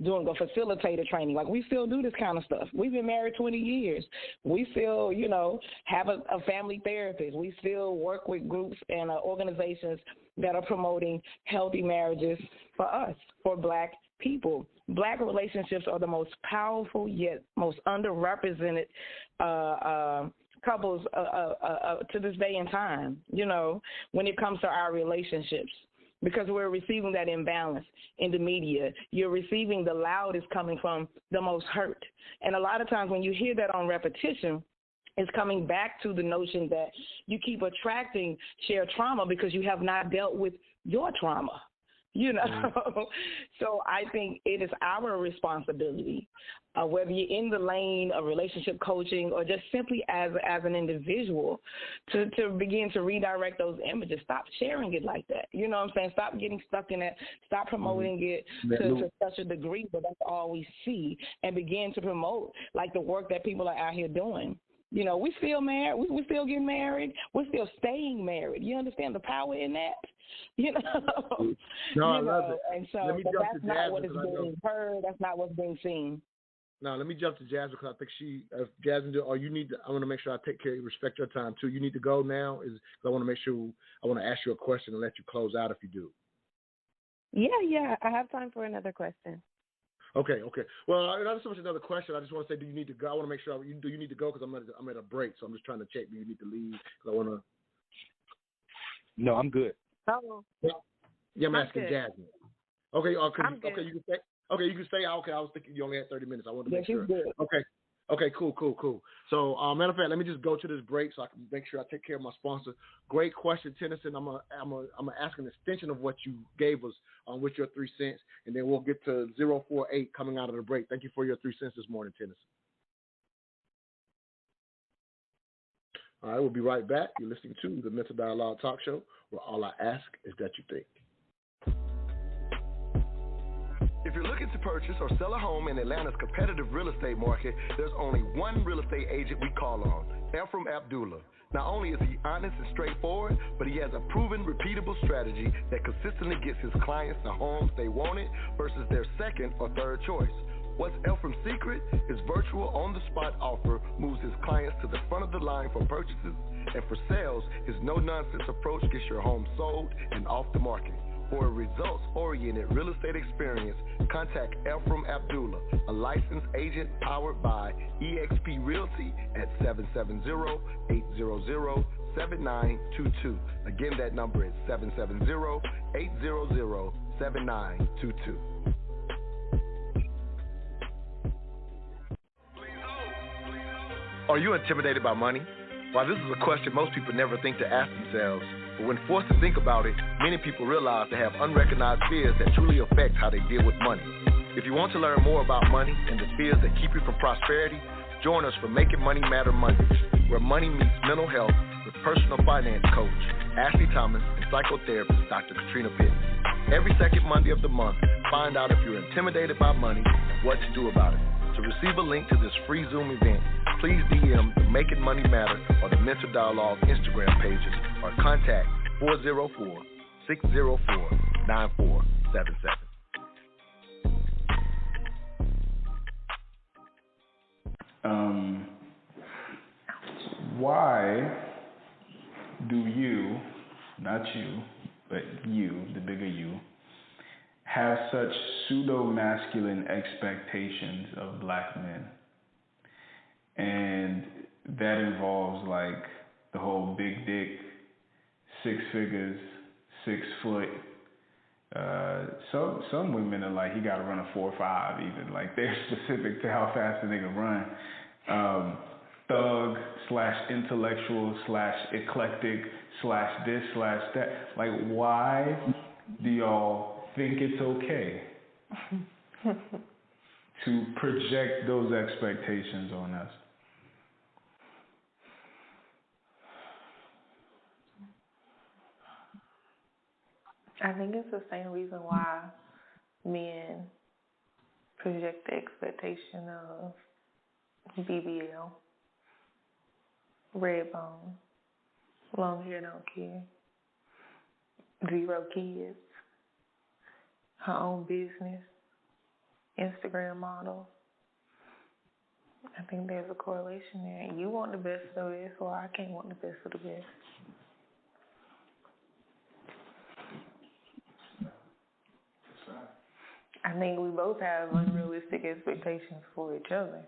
doing a facilitator training. We still do this kind of stuff. We've been married 20 years. We still, have a family therapist. We still work with groups and organizations that are promoting healthy marriages for us, for Black people. Black relationships are the most powerful yet most underrepresented couples to this day and time, you know, when it comes to our relationships. Because we're receiving that imbalance in the media. You're receiving the loudest coming from the most hurt. And a lot of times when you hear that on repetition, it's coming back to the notion that you keep attracting shared trauma because you have not dealt with your trauma. You know, so I think it is our responsibility, whether you're in the lane of relationship coaching or just simply as an individual, to begin to redirect those images. Stop sharing it like that. You know what I'm saying? Stop getting stuck in that. Stop promoting it to such a degree, but that's all we see, and begin to promote like the work that people are out here doing. You know, we still married. We still getting married. We're still staying married. You understand the power in that? You know? No, I love it. And so but that's not what is being heard. That's not what's being seen. No, let me jump to Jasmine because I think Jasmine, or you need to, I want to make sure I take care of respect your time too. You need to go now because I want to make sure, I want to ask you a question and let you close out if you do. Yeah, I have time for another question. Okay. Well, not so much another question. I just want to say, do you need to go? I want to make sure, do you need to go? Because I'm at a break, so I'm just trying to check. Do you need to leave? Because I want to. No, I'm good. Oh. Yeah, I'm asking good. Jasmine. Okay, I'm good. okay, you can stay. Okay, you can stay. Okay, I was thinking you only had 30 minutes. I wanted to make sure. Good. Okay, cool. So, matter of fact, let me just go to this break so I can make sure I take care of my sponsor. Great question, Tennyson. I'm gonna ask an extension of what you gave us with your 3 cents, and then we'll get to 048 coming out of the break. Thank you for your 3 cents this morning, Tennyson. All right, we'll be right back. You're listening to the Mental Dialogue Talk Show, where all I ask is that you think. If you're looking to purchase or sell a home in Atlanta's competitive real estate market, there's only one real estate agent we call on, Ephraim Abdullah. Not only is he honest and straightforward, but he has a proven, repeatable strategy that consistently gets his clients the homes they wanted versus their second or third choice. What's Ephraim's secret? His virtual on-the-spot offer moves his clients to the front of the line for purchases, and for sales, his no-nonsense approach gets your home sold and off the market. For a results-oriented real estate experience, contact Ephraim Abdullah, a licensed agent powered by eXp Realty at 770-800-7922. Again, that number is 770-800-7922. Are you intimidated by money? While this is a question most people never think to ask themselves, but when forced to think about it, many people realize they have unrecognized fears that truly affect how they deal with money. If you want to learn more about money and the fears that keep you from prosperity, join us for Making Money Matter Mondays, where money meets mental health with personal finance coach Ashley Thomas and psychotherapist Dr. Katrina Pitts. Every second Monday of the month, find out if you're intimidated by money and what to do about it. To receive a link to this free Zoom event, please DM the Making Money Matter or the Mental Dialogue Instagram pages or contact 404-604-9477. Why do you, not you, but you, the bigger you, have such pseudo-masculine expectations of black men? And that involves like the whole big dick, 6 figures, 6 foot. Some women are like, he got to run a 4.5 even. Like they're specific to how fast a nigga run. Thug / intellectual / eclectic / this / that. Like, why do y'all think it's okay to project those expectations on us? I think it's the same reason why men project the expectation of BBL, red bone, long hair, don't care, 0 kids, her own business, Instagram model. I think there's a correlation there. You want the best of the best, or I can't want the best of the best. I think we both have unrealistic expectations for each other.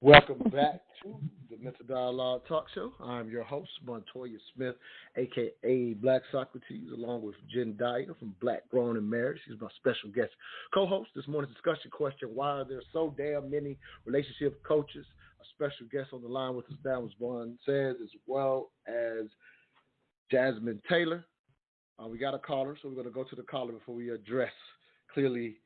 Welcome back to the Mental Dialogue Talk Show. I'm your host, Montoya Smith, a.k.a. Black Socrates, along with JENDAYI from Black Grown and Married. She's my special guest co-host. This morning's discussion question, why are there so damn many relationship coaches? A special guest on the line with us now, as Vaughn says, as well as Jasmine Taylor. We got a caller, so we're going to go to the caller before we address clearly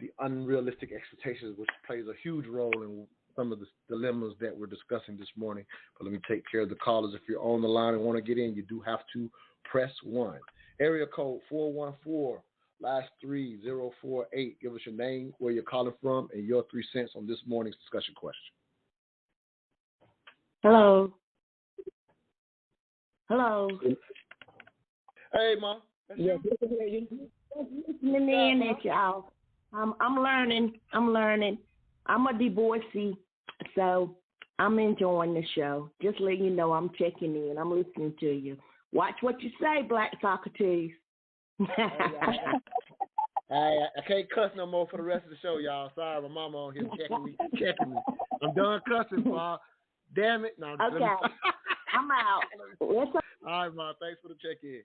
the unrealistic expectations, which plays a huge role in some of the dilemmas that we're discussing this morning. But let me take care of the callers. If you're on the line and want to get in, you do have to press 1. Area code 414, last 3048. Give us your name, where you're calling from, and your 3 cents on this morning's discussion question. Hello. Hello. Hey, Ma. Yes, listening in at y'all. I'm learning. I'm a divorcee, so I'm enjoying the show. Just let you know I'm checking in. I'm listening to you. Watch what you say, Black Socrates. I can't cuss no more for the rest of the show, y'all. Sorry, my mama on here checking me. I'm done cussing, Ma. Damn it. No, okay. I'm out. All right, Ma. Thanks for the check-in.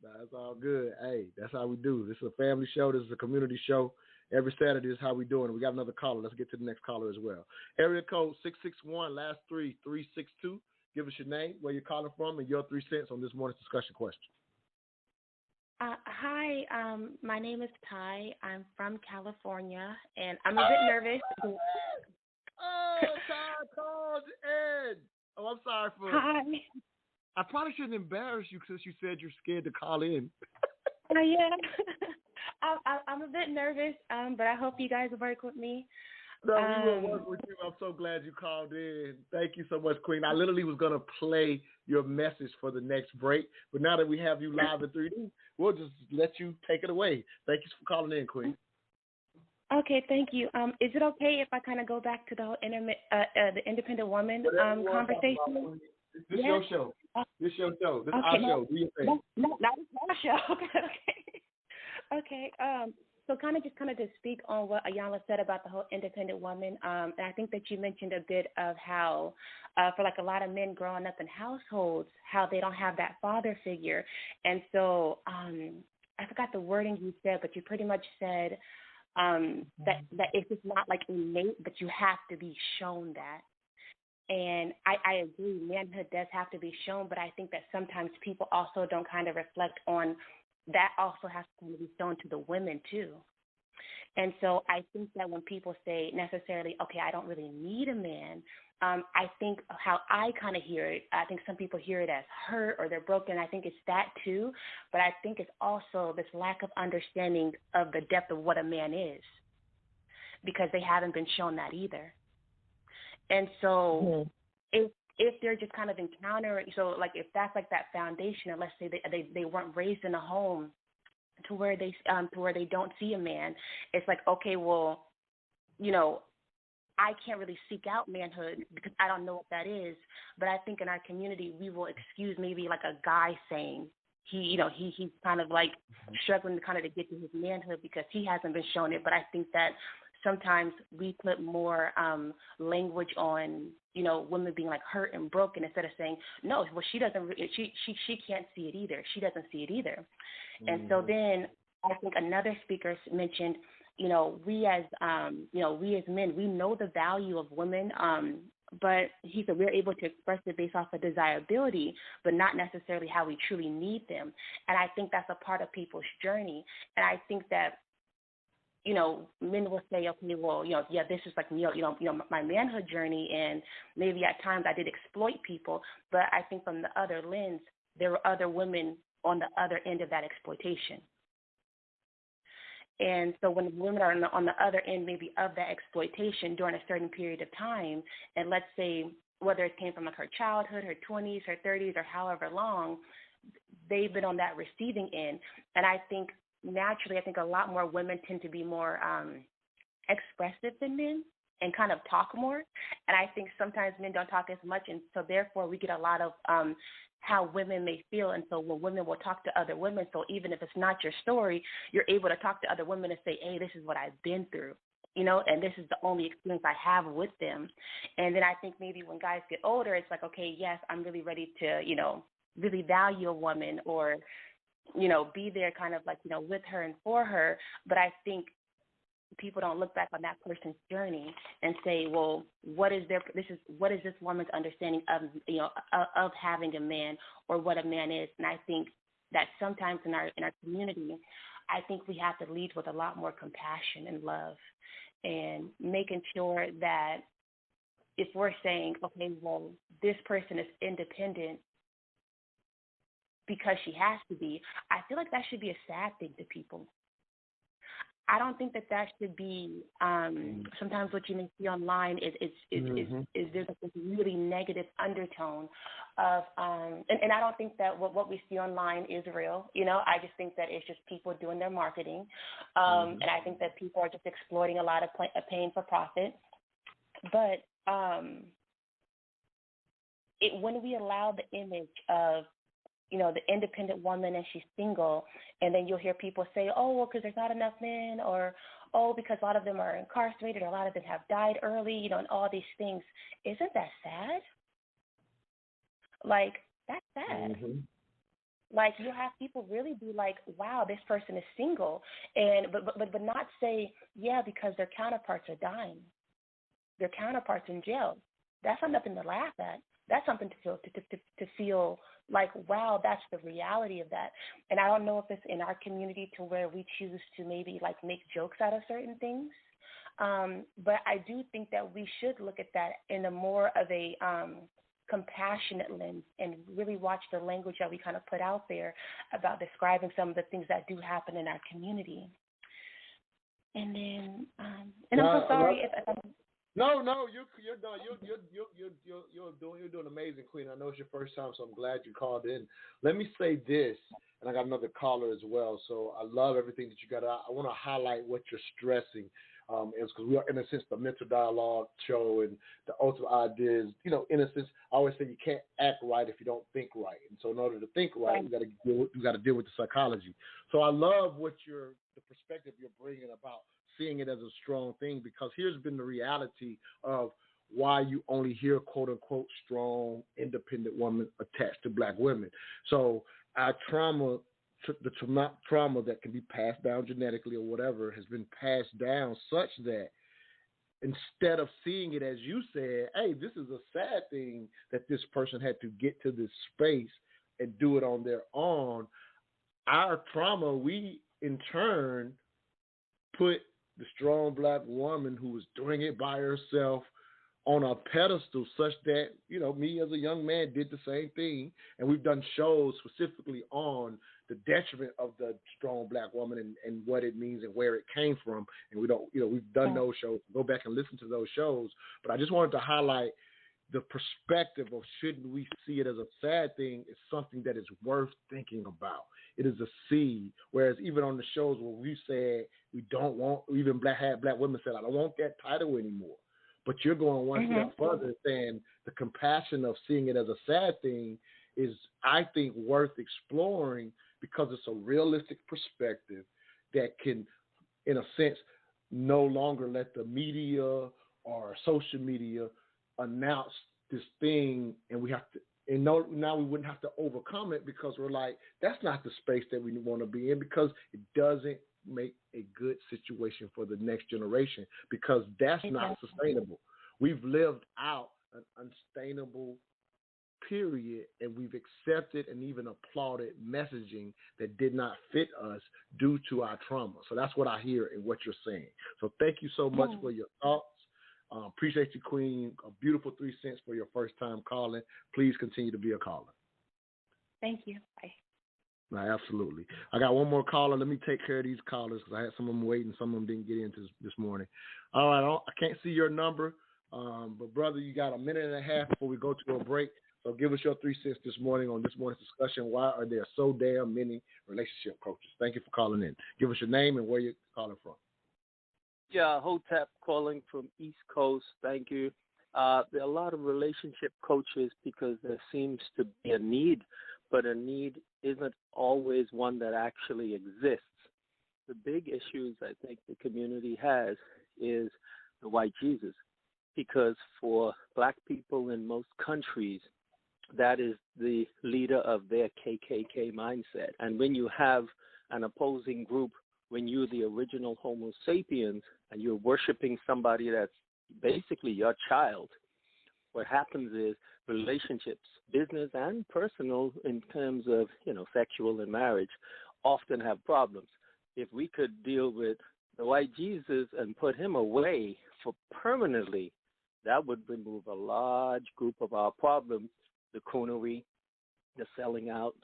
That's all good. Hey, that's how we do. This is a family show. This is a community show. Every Saturday is how we doing. We got another caller. Let's get to the next caller as well. Area code 661, last 362. Give us your name, where you're calling from, and your 3 cents on this morning's discussion question. Hi, my name is Ty. I'm from California, and I'm a bit nervous. Oh, Ty called in. Oh, I'm sorry for. Hi. I probably shouldn't embarrass you since you said you're scared to call in. Yeah. I'm a bit nervous, but I hope you guys work with me. No, we will work with you. I'm so glad you called in. Thank you so much, Queen. I literally was going to play your message for the next break, but now that we have you live in 3D, we'll just let you take it away. Thank you for calling in, Queen. Okay, thank you. Is it okay if I kind of go back to the whole the independent woman conversation? This your show. This your show. This is our show. Do your thing. No, that is our show. Okay. So kind of to speak on what Ayala said about the whole independent woman. And I think that you mentioned a bit of how, for like a lot of men growing up in households, how they don't have that father figure. And so I forgot the wording you said, but you pretty much said that it's just not like innate, but you have to be shown that. And I agree, manhood does have to be shown, but I think that sometimes people also don't kind of reflect on that also has to be shown to the women too. And so I think that when people say necessarily, okay, I don't really need a man, I think how I kind of hear it, I think some people hear it as hurt or they're broken. I think it's that too, but I think it's also this lack of understanding of the depth of what a man is because they haven't been shown that either. And so if they're just kind of encountering, so like if that's like that foundation, and let's say they weren't raised in a home to where they don't see a man, it's like, okay, well, you know, I can't really seek out manhood because I don't know what that is. But I think in our community we will excuse maybe like a guy saying he's kind of like struggling to kind of to get to his manhood because he hasn't been shown it. But I think that sometimes we put more language on, you know, women being like hurt and broken instead of saying, no, well, she can't see it either. She doesn't see it either. Mm-hmm. And so then I think another speaker mentioned, you know, we as men, we know the value of women, but he said we're able to express it based off of desirability, but not necessarily how we truly need them. And I think that's a part of people's journey. And I think that, you know, men will say, okay, well, you know, yeah, this is like, you know, my manhood journey, and maybe at times I did exploit people, but I think from the other lens, there were other women on the other end of that exploitation. And so when women are on the other end maybe of that exploitation during a certain period of time, and let's say whether it came from like her childhood, her 20s, her 30s, or however long, they've been on that receiving end. And I think naturally, I think a lot more women tend to be more expressive than men. and kind of talk more. And I think sometimes men don't talk as much, and so therefore we get a lot of how women may feel. And so when women will talk to other women, so even if it's not your story, you're able to talk to other women and say, hey, this is what I've been through, you know, and this is the only experience I have with them. And then I think maybe when guys get older, it's like, okay, yes, I'm really ready to, you know, really value a woman or, you know, be there kind of like, you know, with her and for her. But I think people don't look back on that person's journey and say, well, what is this woman's understanding of, you know, of having a man or what a man is? And I think that sometimes in our community, I think we have to lead with a lot more compassion and love and making sure that if we're saying, okay, well, this person is independent because she has to be, I feel like that should be a sad thing to people. I don't think that should be. Sometimes what you may see online is there's a really negative undertone of, and I don't think that what we see online is real. You know, I just think that it's just people doing their marketing, and I think that people are just exploiting a lot of pain for profit. But when we allow the image of, you know, the independent woman and she's single, and then you'll hear people say, oh, well, because there's not enough men, or, oh, because a lot of them are incarcerated, or a lot of them have died early, you know, and all these things. Isn't that sad? Like, that's sad. Mm-hmm. Like, you'll have people really be like, wow, this person is single, and but not say, yeah, because their counterparts are dying. Their counterparts in jail. That's not nothing to laugh at. That's something to feel like, wow, that's the reality of that. And I don't know if it's in our community to where we choose to maybe like make jokes out of certain things. But I do think that we should look at that in a more of a compassionate lens and really watch the language that we kind of put out there about describing some of the things that do happen in our community. And then, and I'm so sorry if I'm... No, you're done. You're doing amazing, Queen. I know it's your first time, so I'm glad you called in. Let me say this, and I got another caller as well. So I love everything that you got. I want to highlight what you're stressing, is because we are, in a sense, the mental dialogue show, and the ultimate idea is, you know, in a sense, I always say you can't act right if you don't think right. And so in order to think right, you got to deal with the psychology. So I love the perspective you're bringing about seeing it as a strong thing, because here's been the reality of why you only hear quote unquote strong, independent women attached to black women. So our trauma, the trauma that can be passed down genetically or whatever, has been passed down such that instead of seeing it as you said, hey, this is a sad thing that this person had to get to this space and do it on their own, our trauma, we in turn put the strong black woman who was doing it by herself on a pedestal such that, you know, me as a young man did the same thing. And we've done shows specifically on the detriment of the strong black woman and what it means and where it came from. And we don't, you know, we've done those shows. Go back and listen to those shows. But I just wanted to highlight the perspective of shouldn't we see it as a sad thing is something that is worth thinking about. It is a seed. Whereas even on the shows where we said we don't want, even black women said, I don't want that title anymore. But you're going one step further, saying the compassion of seeing it as a sad thing is, I think, worth exploring because it's a realistic perspective that can, in a sense, no longer let the media or social media announce this thing, and we have to, and now we wouldn't have to overcome it because we're like, that's not the space that we want to be in, because it doesn't make a good situation for the next generation, because that's not sustainable. We've lived out an unsustainable period, and we've accepted and even applauded messaging that did not fit us due to our trauma. So that's what I hear in what you're saying. So thank you so much for your thoughts. Appreciate you, Queen. A beautiful 3 cents for your first time calling. Please continue to be a caller. Thank you. Bye. No, absolutely. I got one more caller. Let me take care of these callers because I had some of them waiting. Some of them didn't get into this morning. All right, I can't see your number, but brother, you got a minute and a half before we go to a break. So give us your 3 cents this morning on this morning's discussion. Why are there so damn many relationship coaches? Thank you for calling in. Give us your name and where you're calling from. Yeah, Hotep calling from East Coast. Thank you. There are a lot of relationship coaches because there seems to be a need, but a need isn't always one that actually exists. The big issues I think the community has is the white Jesus, because for black people in most countries, that is the leader of their KKK mindset. And when you have an opposing group, when you're the original Homo sapiens and you're worshiping somebody that's basically your child, what happens is relationships, business and personal in terms of, sexual and marriage, often have problems. If we could deal with the white Jesus and put him away for permanently, that would remove a large group of our problems, the coonery, the selling out,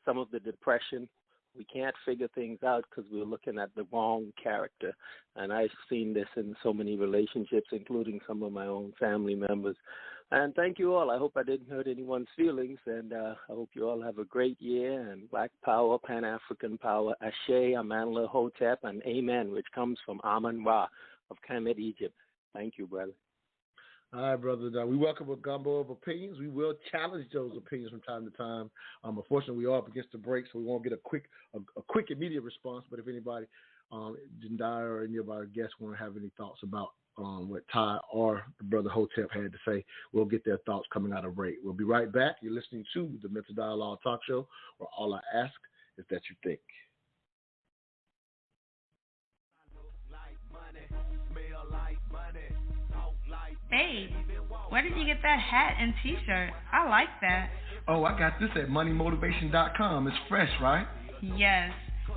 some of the depression. We can't figure things out because we're looking at the wrong character. And I've seen this in so many relationships, including some of my own family members. And thank you all. I hope I didn't hurt anyone's feelings. And I hope you all have a great year. And Black Power, Pan-African Power, Ashe, Amanla, Hotep, and Amen, which comes from Amun Ra of Kemet, Egypt. Thank you, brother. All right, brother. We welcome a gumbo of opinions. We will challenge those opinions from time to time. Unfortunately, we are up against the break, so we won't get a quick, immediate response. But if anybody, JENDAYI or any of our guests want to have any thoughts about what Ty or the brother Hotep had to say, we'll get their thoughts coming out of break. We'll be right back. You're listening to the Mental Dialogue Talk Show, where all I ask is that you think. Hey, where did you get that hat and t-shirt? I like that. Oh, I got this at moneymotivation.com. It's fresh, right? Yes,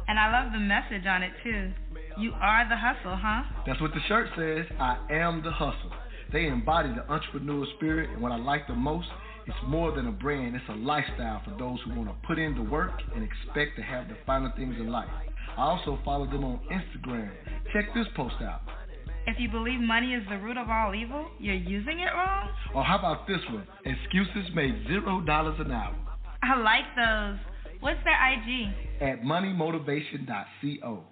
and I love the message on it too. You are the hustle, huh? That's what the shirt says. I am the hustle. They embody the entrepreneur spirit, and what I like the most, it's more than a brand. It's a lifestyle for those who want to put in the work and expect to have the finer things in life. I also follow them on Instagram. Check this post out. If you believe money is the root of all evil, you're using it wrong? Or how about this one? Excuses make $0 an hour. I like those. What's their IG? At moneymotivation.co.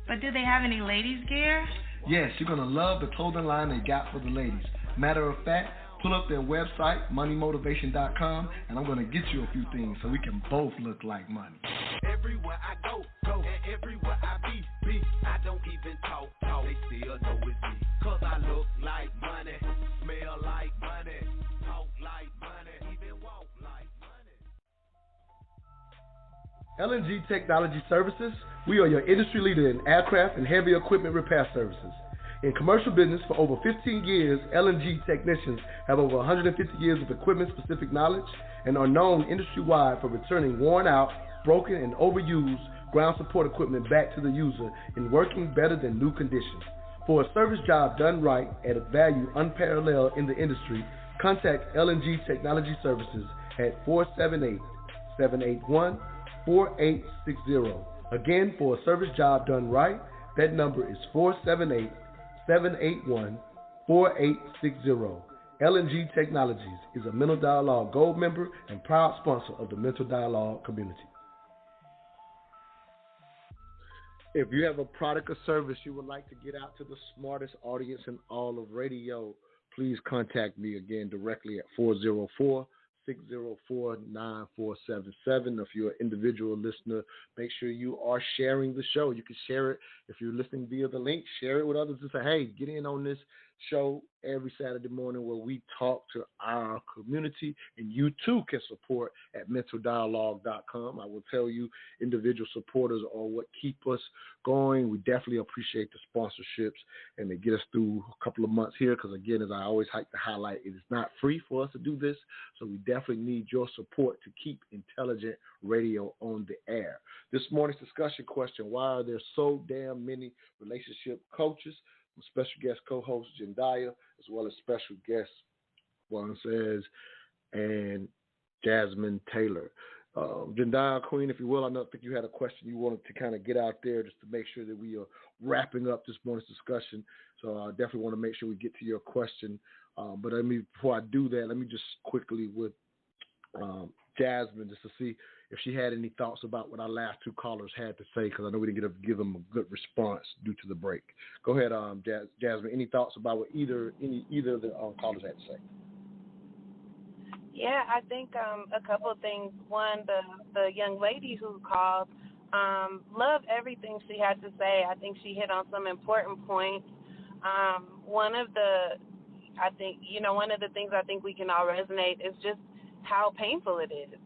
But do they have any ladies' gear? Yes, you're going to love the clothing line they got for the ladies. Matter of fact, pull up their website, moneymotivation.com, and I'm going to get you a few things so we can both look like money. Everywhere I go, and everywhere I be, I don't even talk, they still know it's me. Cause I look like money, smell like money, talk like money, even walk like money. LNG Technology Services, we are your industry leader in aircraft and heavy equipment repair services. In commercial business for over 15 years, LNG technicians have over 150 years of equipment-specific knowledge and are known industry-wide for returning worn out, broken, and overused ground support equipment back to the user in working better than new conditions. For a service job done right at a value unparalleled in the industry, contact LNG Technology Services at 478-781-4860. Again, for a service job done right, that number is 478-781-4860. LNG Technologies is a Mental Dialogue Gold member and proud sponsor of the Mental Dialogue community. If you have a product or service you would like to get out to the smartest audience in all of radio, please contact me again directly at 404-604-9477. If you're an individual listener, make sure you are sharing the show. You can share it. If you're listening via the link, share it with others and say, hey, get in on this show every Saturday morning where we talk to our community, and you too can support at mentaldialogue.com. I will tell you, individual supporters are what keep us going. We definitely appreciate the sponsorships, and they get us through a couple of months here because, again, as I always like to highlight, it is not free for us to do this, so we definitely need your support to keep intelligent radio on the air. This morning's discussion question: why are there so damn many relationship coaches? Special guest co-host JENDAYI, as well as special guest Juan says and Jasmine Taylor. JENDAYI, Queen, if you will, I think you had a question you wanted to kind of get out there just to make sure that we are wrapping up this morning's discussion. So I definitely want to make sure we get to your question. But before I do that, let me just quickly with Jasmine just to see if she had any thoughts about what our last two callers had to say, because I know we didn't give them a good response due to the break. Go ahead, Jasmine. Any thoughts about what either of the callers had to say? Yeah, I think a couple of things. One, the young lady who called, loved everything she had to say. I think she hit on some important points. One of the things I think we can all resonate is just how painful it is.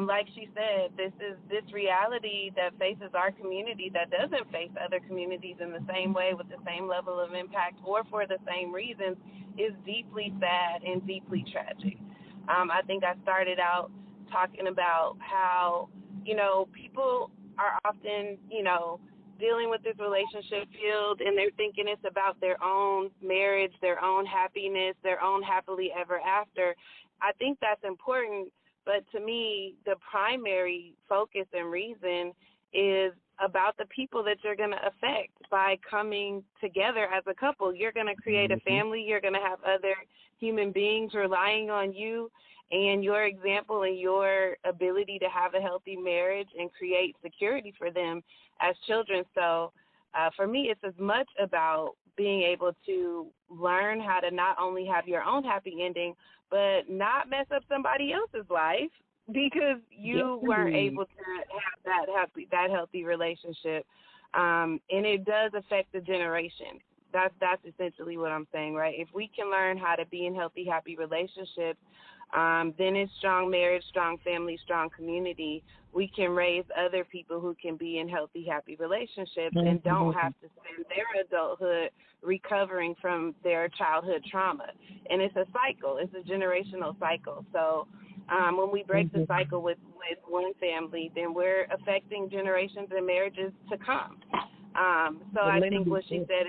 Like she said, this reality that faces our community that doesn't face other communities in the same way with the same level of impact or for the same reasons is deeply sad and deeply tragic. I think I started out talking about how, people are often, dealing with this relationship field and they're thinking it's about their own marriage, their own happiness, their own happily ever after. I think that's important, but to me, the primary focus and reason is about the people that you're going to affect by coming together as a couple. You're going to create a family. You're going to have other human beings relying on you and your example and your ability to have a healthy marriage and create security for them as children. So for me, it's as much about being able to learn how to not only have your own happy ending, but not mess up somebody else's life because you weren't able to have that healthy relationship. And it does affect the generation. That's essentially what I'm saying, right? If we can learn how to be in healthy, happy relationships, then it's strong marriage, strong family, strong community. We can raise other people who can be in healthy, happy relationships and don't have to spend their adulthood recovering from their childhood trauma. And it's a cycle. It's a generational cycle. So when we break the cycle with one family, then we're affecting generations and marriages to come. So I think what she said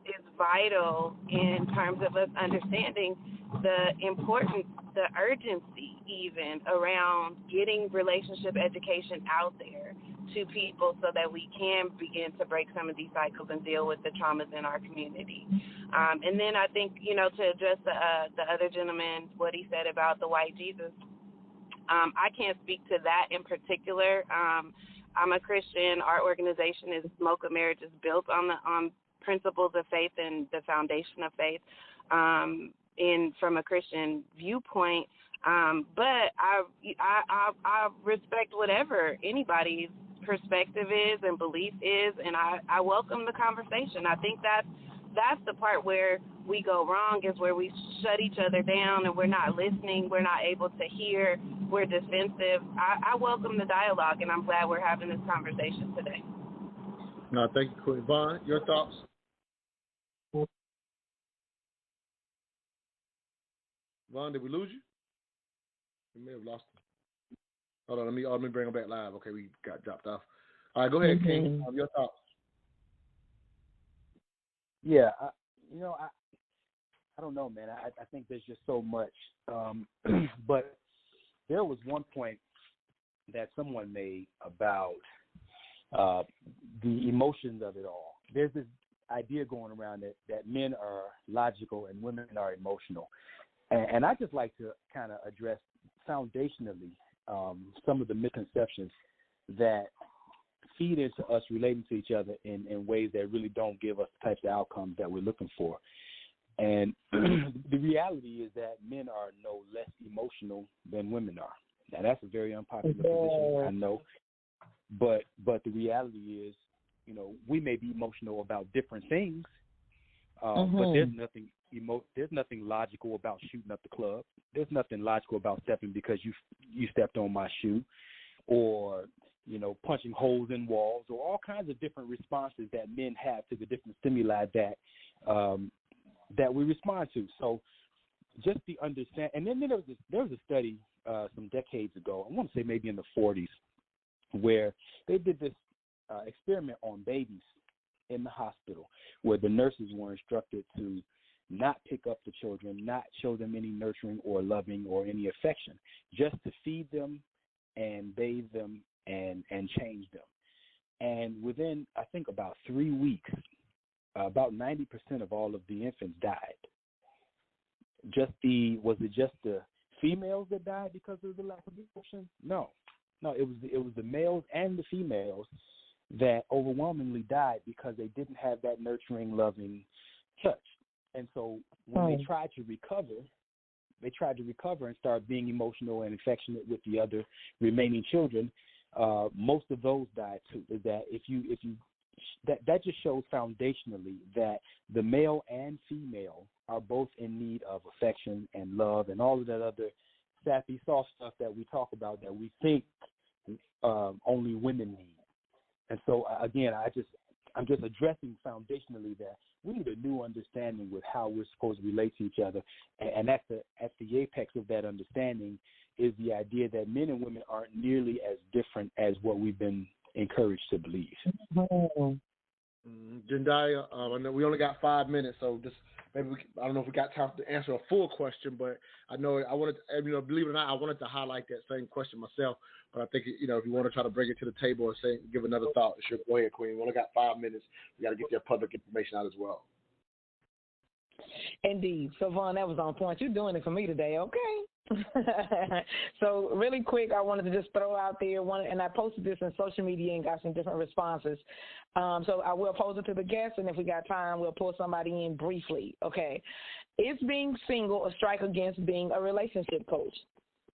is vital in terms of us understanding the importance, the urgency even around getting relationship education out there to people so that we can begin to break some of these cycles and deal with the traumas in our community. And then I think, to address the other gentleman, what he said about the white Jesus, I can't speak to that in particular. I'm a Christian. Our organization is Mocha Marriage is built on principles of faith and the foundation of faith from a Christian viewpoint. But I respect whatever anybody's perspective is and belief is, and I welcome the conversation. I think that's the part where we go wrong, is where we shut each other down and we're not listening, we're not able to hear, we're defensive. I welcome the dialogue, and I'm glad we're having this conversation today. No, thank you, Queen. Vaughn, your thoughts? Vaughn, did we lose you? We may have lost him. Hold on, let me bring him back live. Okay, we got dropped off. All right, go ahead, King. Your thoughts? Yeah, I don't know, man. I think there's just so much. But there was one point that someone made about the emotions of it all. There's this idea going around that men are logical and women are emotional. And I just like to kind of address foundationally some of the misconceptions that feed into us relating to each other in ways that really don't give us the types of outcomes that we're looking for. And the reality is that men are no less emotional than women are. Now, that's a very unpopular position, I know. But the reality is, we may be emotional about different things, but there's nothing logical about shooting up the club. There's nothing logical about stepping because you stepped on my shoe, or punching holes in walls, or all kinds of different responses that men have to the different stimuli that we respond to. So just the understand. And then there was a study some decades ago, I want to say maybe in the 40s, where they did this experiment on babies in the hospital, where the nurses were instructed to not pick up the children, not show them any nurturing or loving or any affection, just to feed them and bathe them and change them. And within, I think, about 3 weeks, about 90% of all of the infants died. Was it just the females that died because of the lack of abortion? No, it was the males and the females that overwhelmingly died because they didn't have that nurturing, loving touch. And so when they tried to recover and start being emotional and affectionate with the other remaining children. Most of those died too. Is that that just shows foundationally that the male and female are both in need of affection and love and all of that other sappy, soft stuff that we talk about that we think only women need. And so again, I'm just addressing foundationally that we need a new understanding with how we're supposed to relate to each other, and at the apex of that understanding is the idea that men and women aren't nearly as different as what we've been encouraged to believe. Jendayyi, I know we only got 5 minutes, so just maybe I don't know if we got time to answer a full question, but I know I wanted to, believe it or not, I wanted to highlight that same question myself. But I think if you want to try to bring it to the table or give another thought, sure, go ahead, Queen. We only got 5 minutes. We got to get your public information out as well. Indeed. So, Vaughn, that was on point. You're doing it for me today, okay? So really quick, I wanted to just throw out there and I posted this in social media and got some different responses. So I will pose it to the guests, and if we got time, we'll pull somebody in briefly. Okay, is being single a strike against being a relationship coach?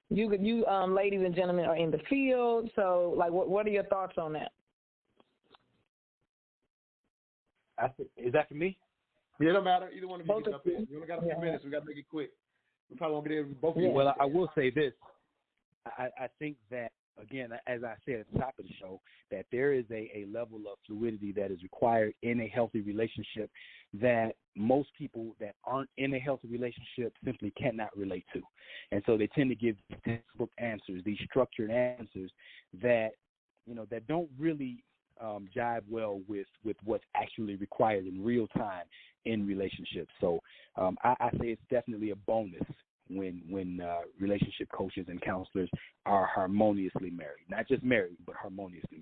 You ladies and gentlemen are in the field, so like, what are your thoughts on that? Is that for me? Yeah, it don't matter. Either one of you can jump in. We only got a few minutes. We got to make it quick. We probably won't get there both of you. Well, I will say this. I think that, again, as I said at the top of the show, that there is a level of fluidity that is required in a healthy relationship that most people that aren't in a healthy relationship simply cannot relate to. And so they tend to give textbook answers, these structured answers that, that don't really jive well with what's actually required in real time in relationships. So I say it's definitely a bonus when relationship coaches and counselors are harmoniously married. Not just married, but harmoniously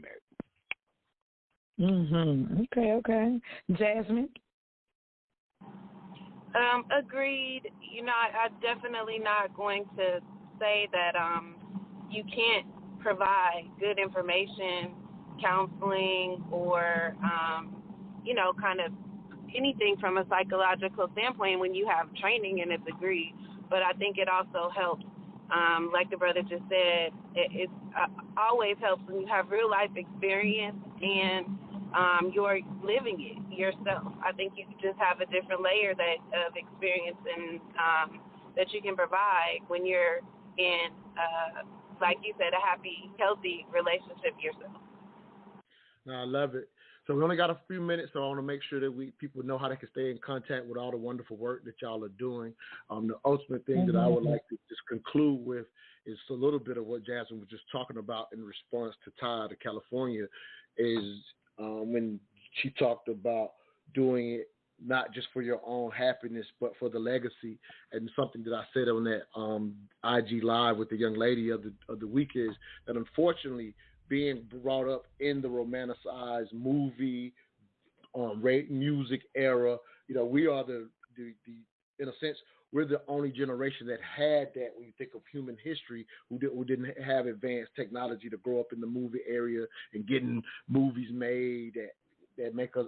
married. Okay. Jasmine? Agreed. I'm definitely not going to say that you can't provide good information, counseling, or, kind of anything from a psychological standpoint when you have training and it's agreed. But I think it also helps, like the brother just said, it always helps when you have real life experience and you're living it yourself. I think you just have a different layer of experience and that you can provide when you're in, like you said, a happy, healthy relationship yourself. No, I love it. So we only got a few minutes, so I want to make sure that people know how they can stay in contact with all the wonderful work that y'all are doing. The ultimate thing that I would like to just conclude with is a little bit of what Jasmine was just talking about in response to Ty to California, is when she talked about doing it not just for your own happiness, but for the legacy. And something that I said on that IG Live with the young lady of the week is that, unfortunately, being brought up in the romanticized movie, music era, we are the in a sense, we're the only generation that had that. When you think of human history, who didn't have advanced technology to grow up in the movie area and getting movies made that make us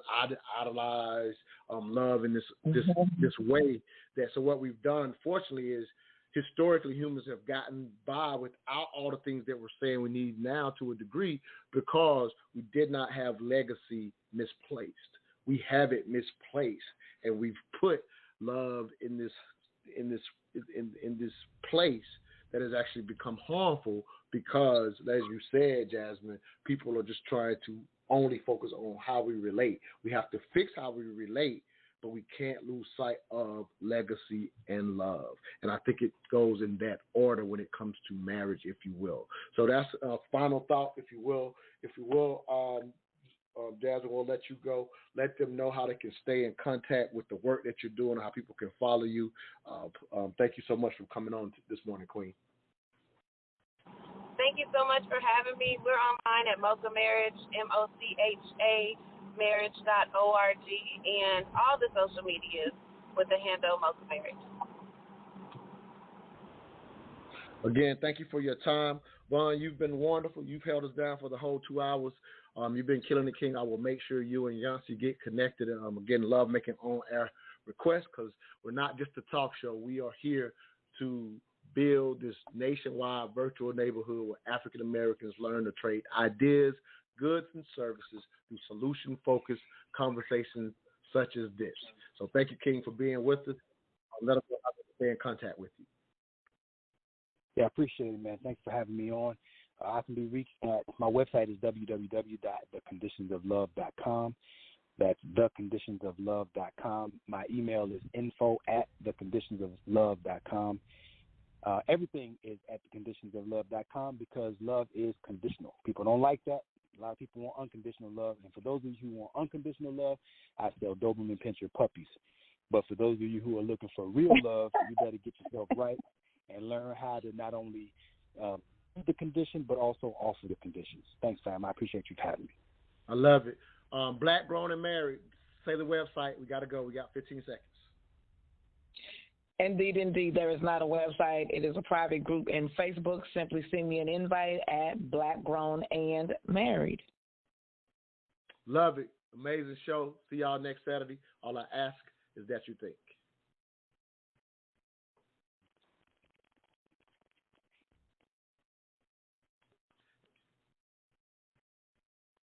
idolize love in this way. So what we've done, fortunately, is historically humans have gotten by without all the things that we're saying we need now to a degree, because we did not have legacy misplaced. We have it misplaced, and we've put love in this place that has actually become harmful, because, as you said, Jasmine, people are just trying to only focus on how we relate. We have to fix how we relate, but we can't lose sight of legacy and love. And I think it goes in that order when it comes to marriage, if you will. So that's a final thought, if you will. Jasmine, we'll let you go. Let them know how they can stay in contact with the work that you're doing, how people can follow you. Thank you so much for coming on this morning, Queen. Thank you so much for having me. We're online at Mocha Marriage, MOCHA marriage.org, and all the social medias with the handle Mocha Marriage. Again, thank you for your time. Vaughn, you've been wonderful. You've held us down for the whole 2 hours. You've been killing the king. I will make sure you and Yonci get connected. Again, love making on-air requests because we're not just a talk show. We are here to build this nationwide virtual neighborhood where African Americans learn to trade ideas, goods, and services through solution-focused conversations such as this. So thank you, King, for being with us. Let us know how to stay in contact with you. Yeah, I appreciate it, man. Thanks for having me on. I can be reached at my website is www.theconditionsoflove.com. That's theconditionsoflove.com. My email is info@theconditionsoflove.com. Everything is at theconditionsoflove.com because love is conditional. People don't like that. A lot of people want unconditional love. And for those of you who want unconditional love, I sell Doberman Pinscher puppies. But for those of you who are looking for real love, you better get yourself right and learn how to not only the condition, but also offer the conditions. Thanks, fam. I appreciate you having me. I love it. Black, Grown, and Married. Say the website. We got to go. We got 15 seconds. Indeed. There is not a website. It is a private group in Facebook. Simply send me an invite at Black, Grown, and Married. Love it. Amazing show. See y'all next Saturday. All I ask is that you think.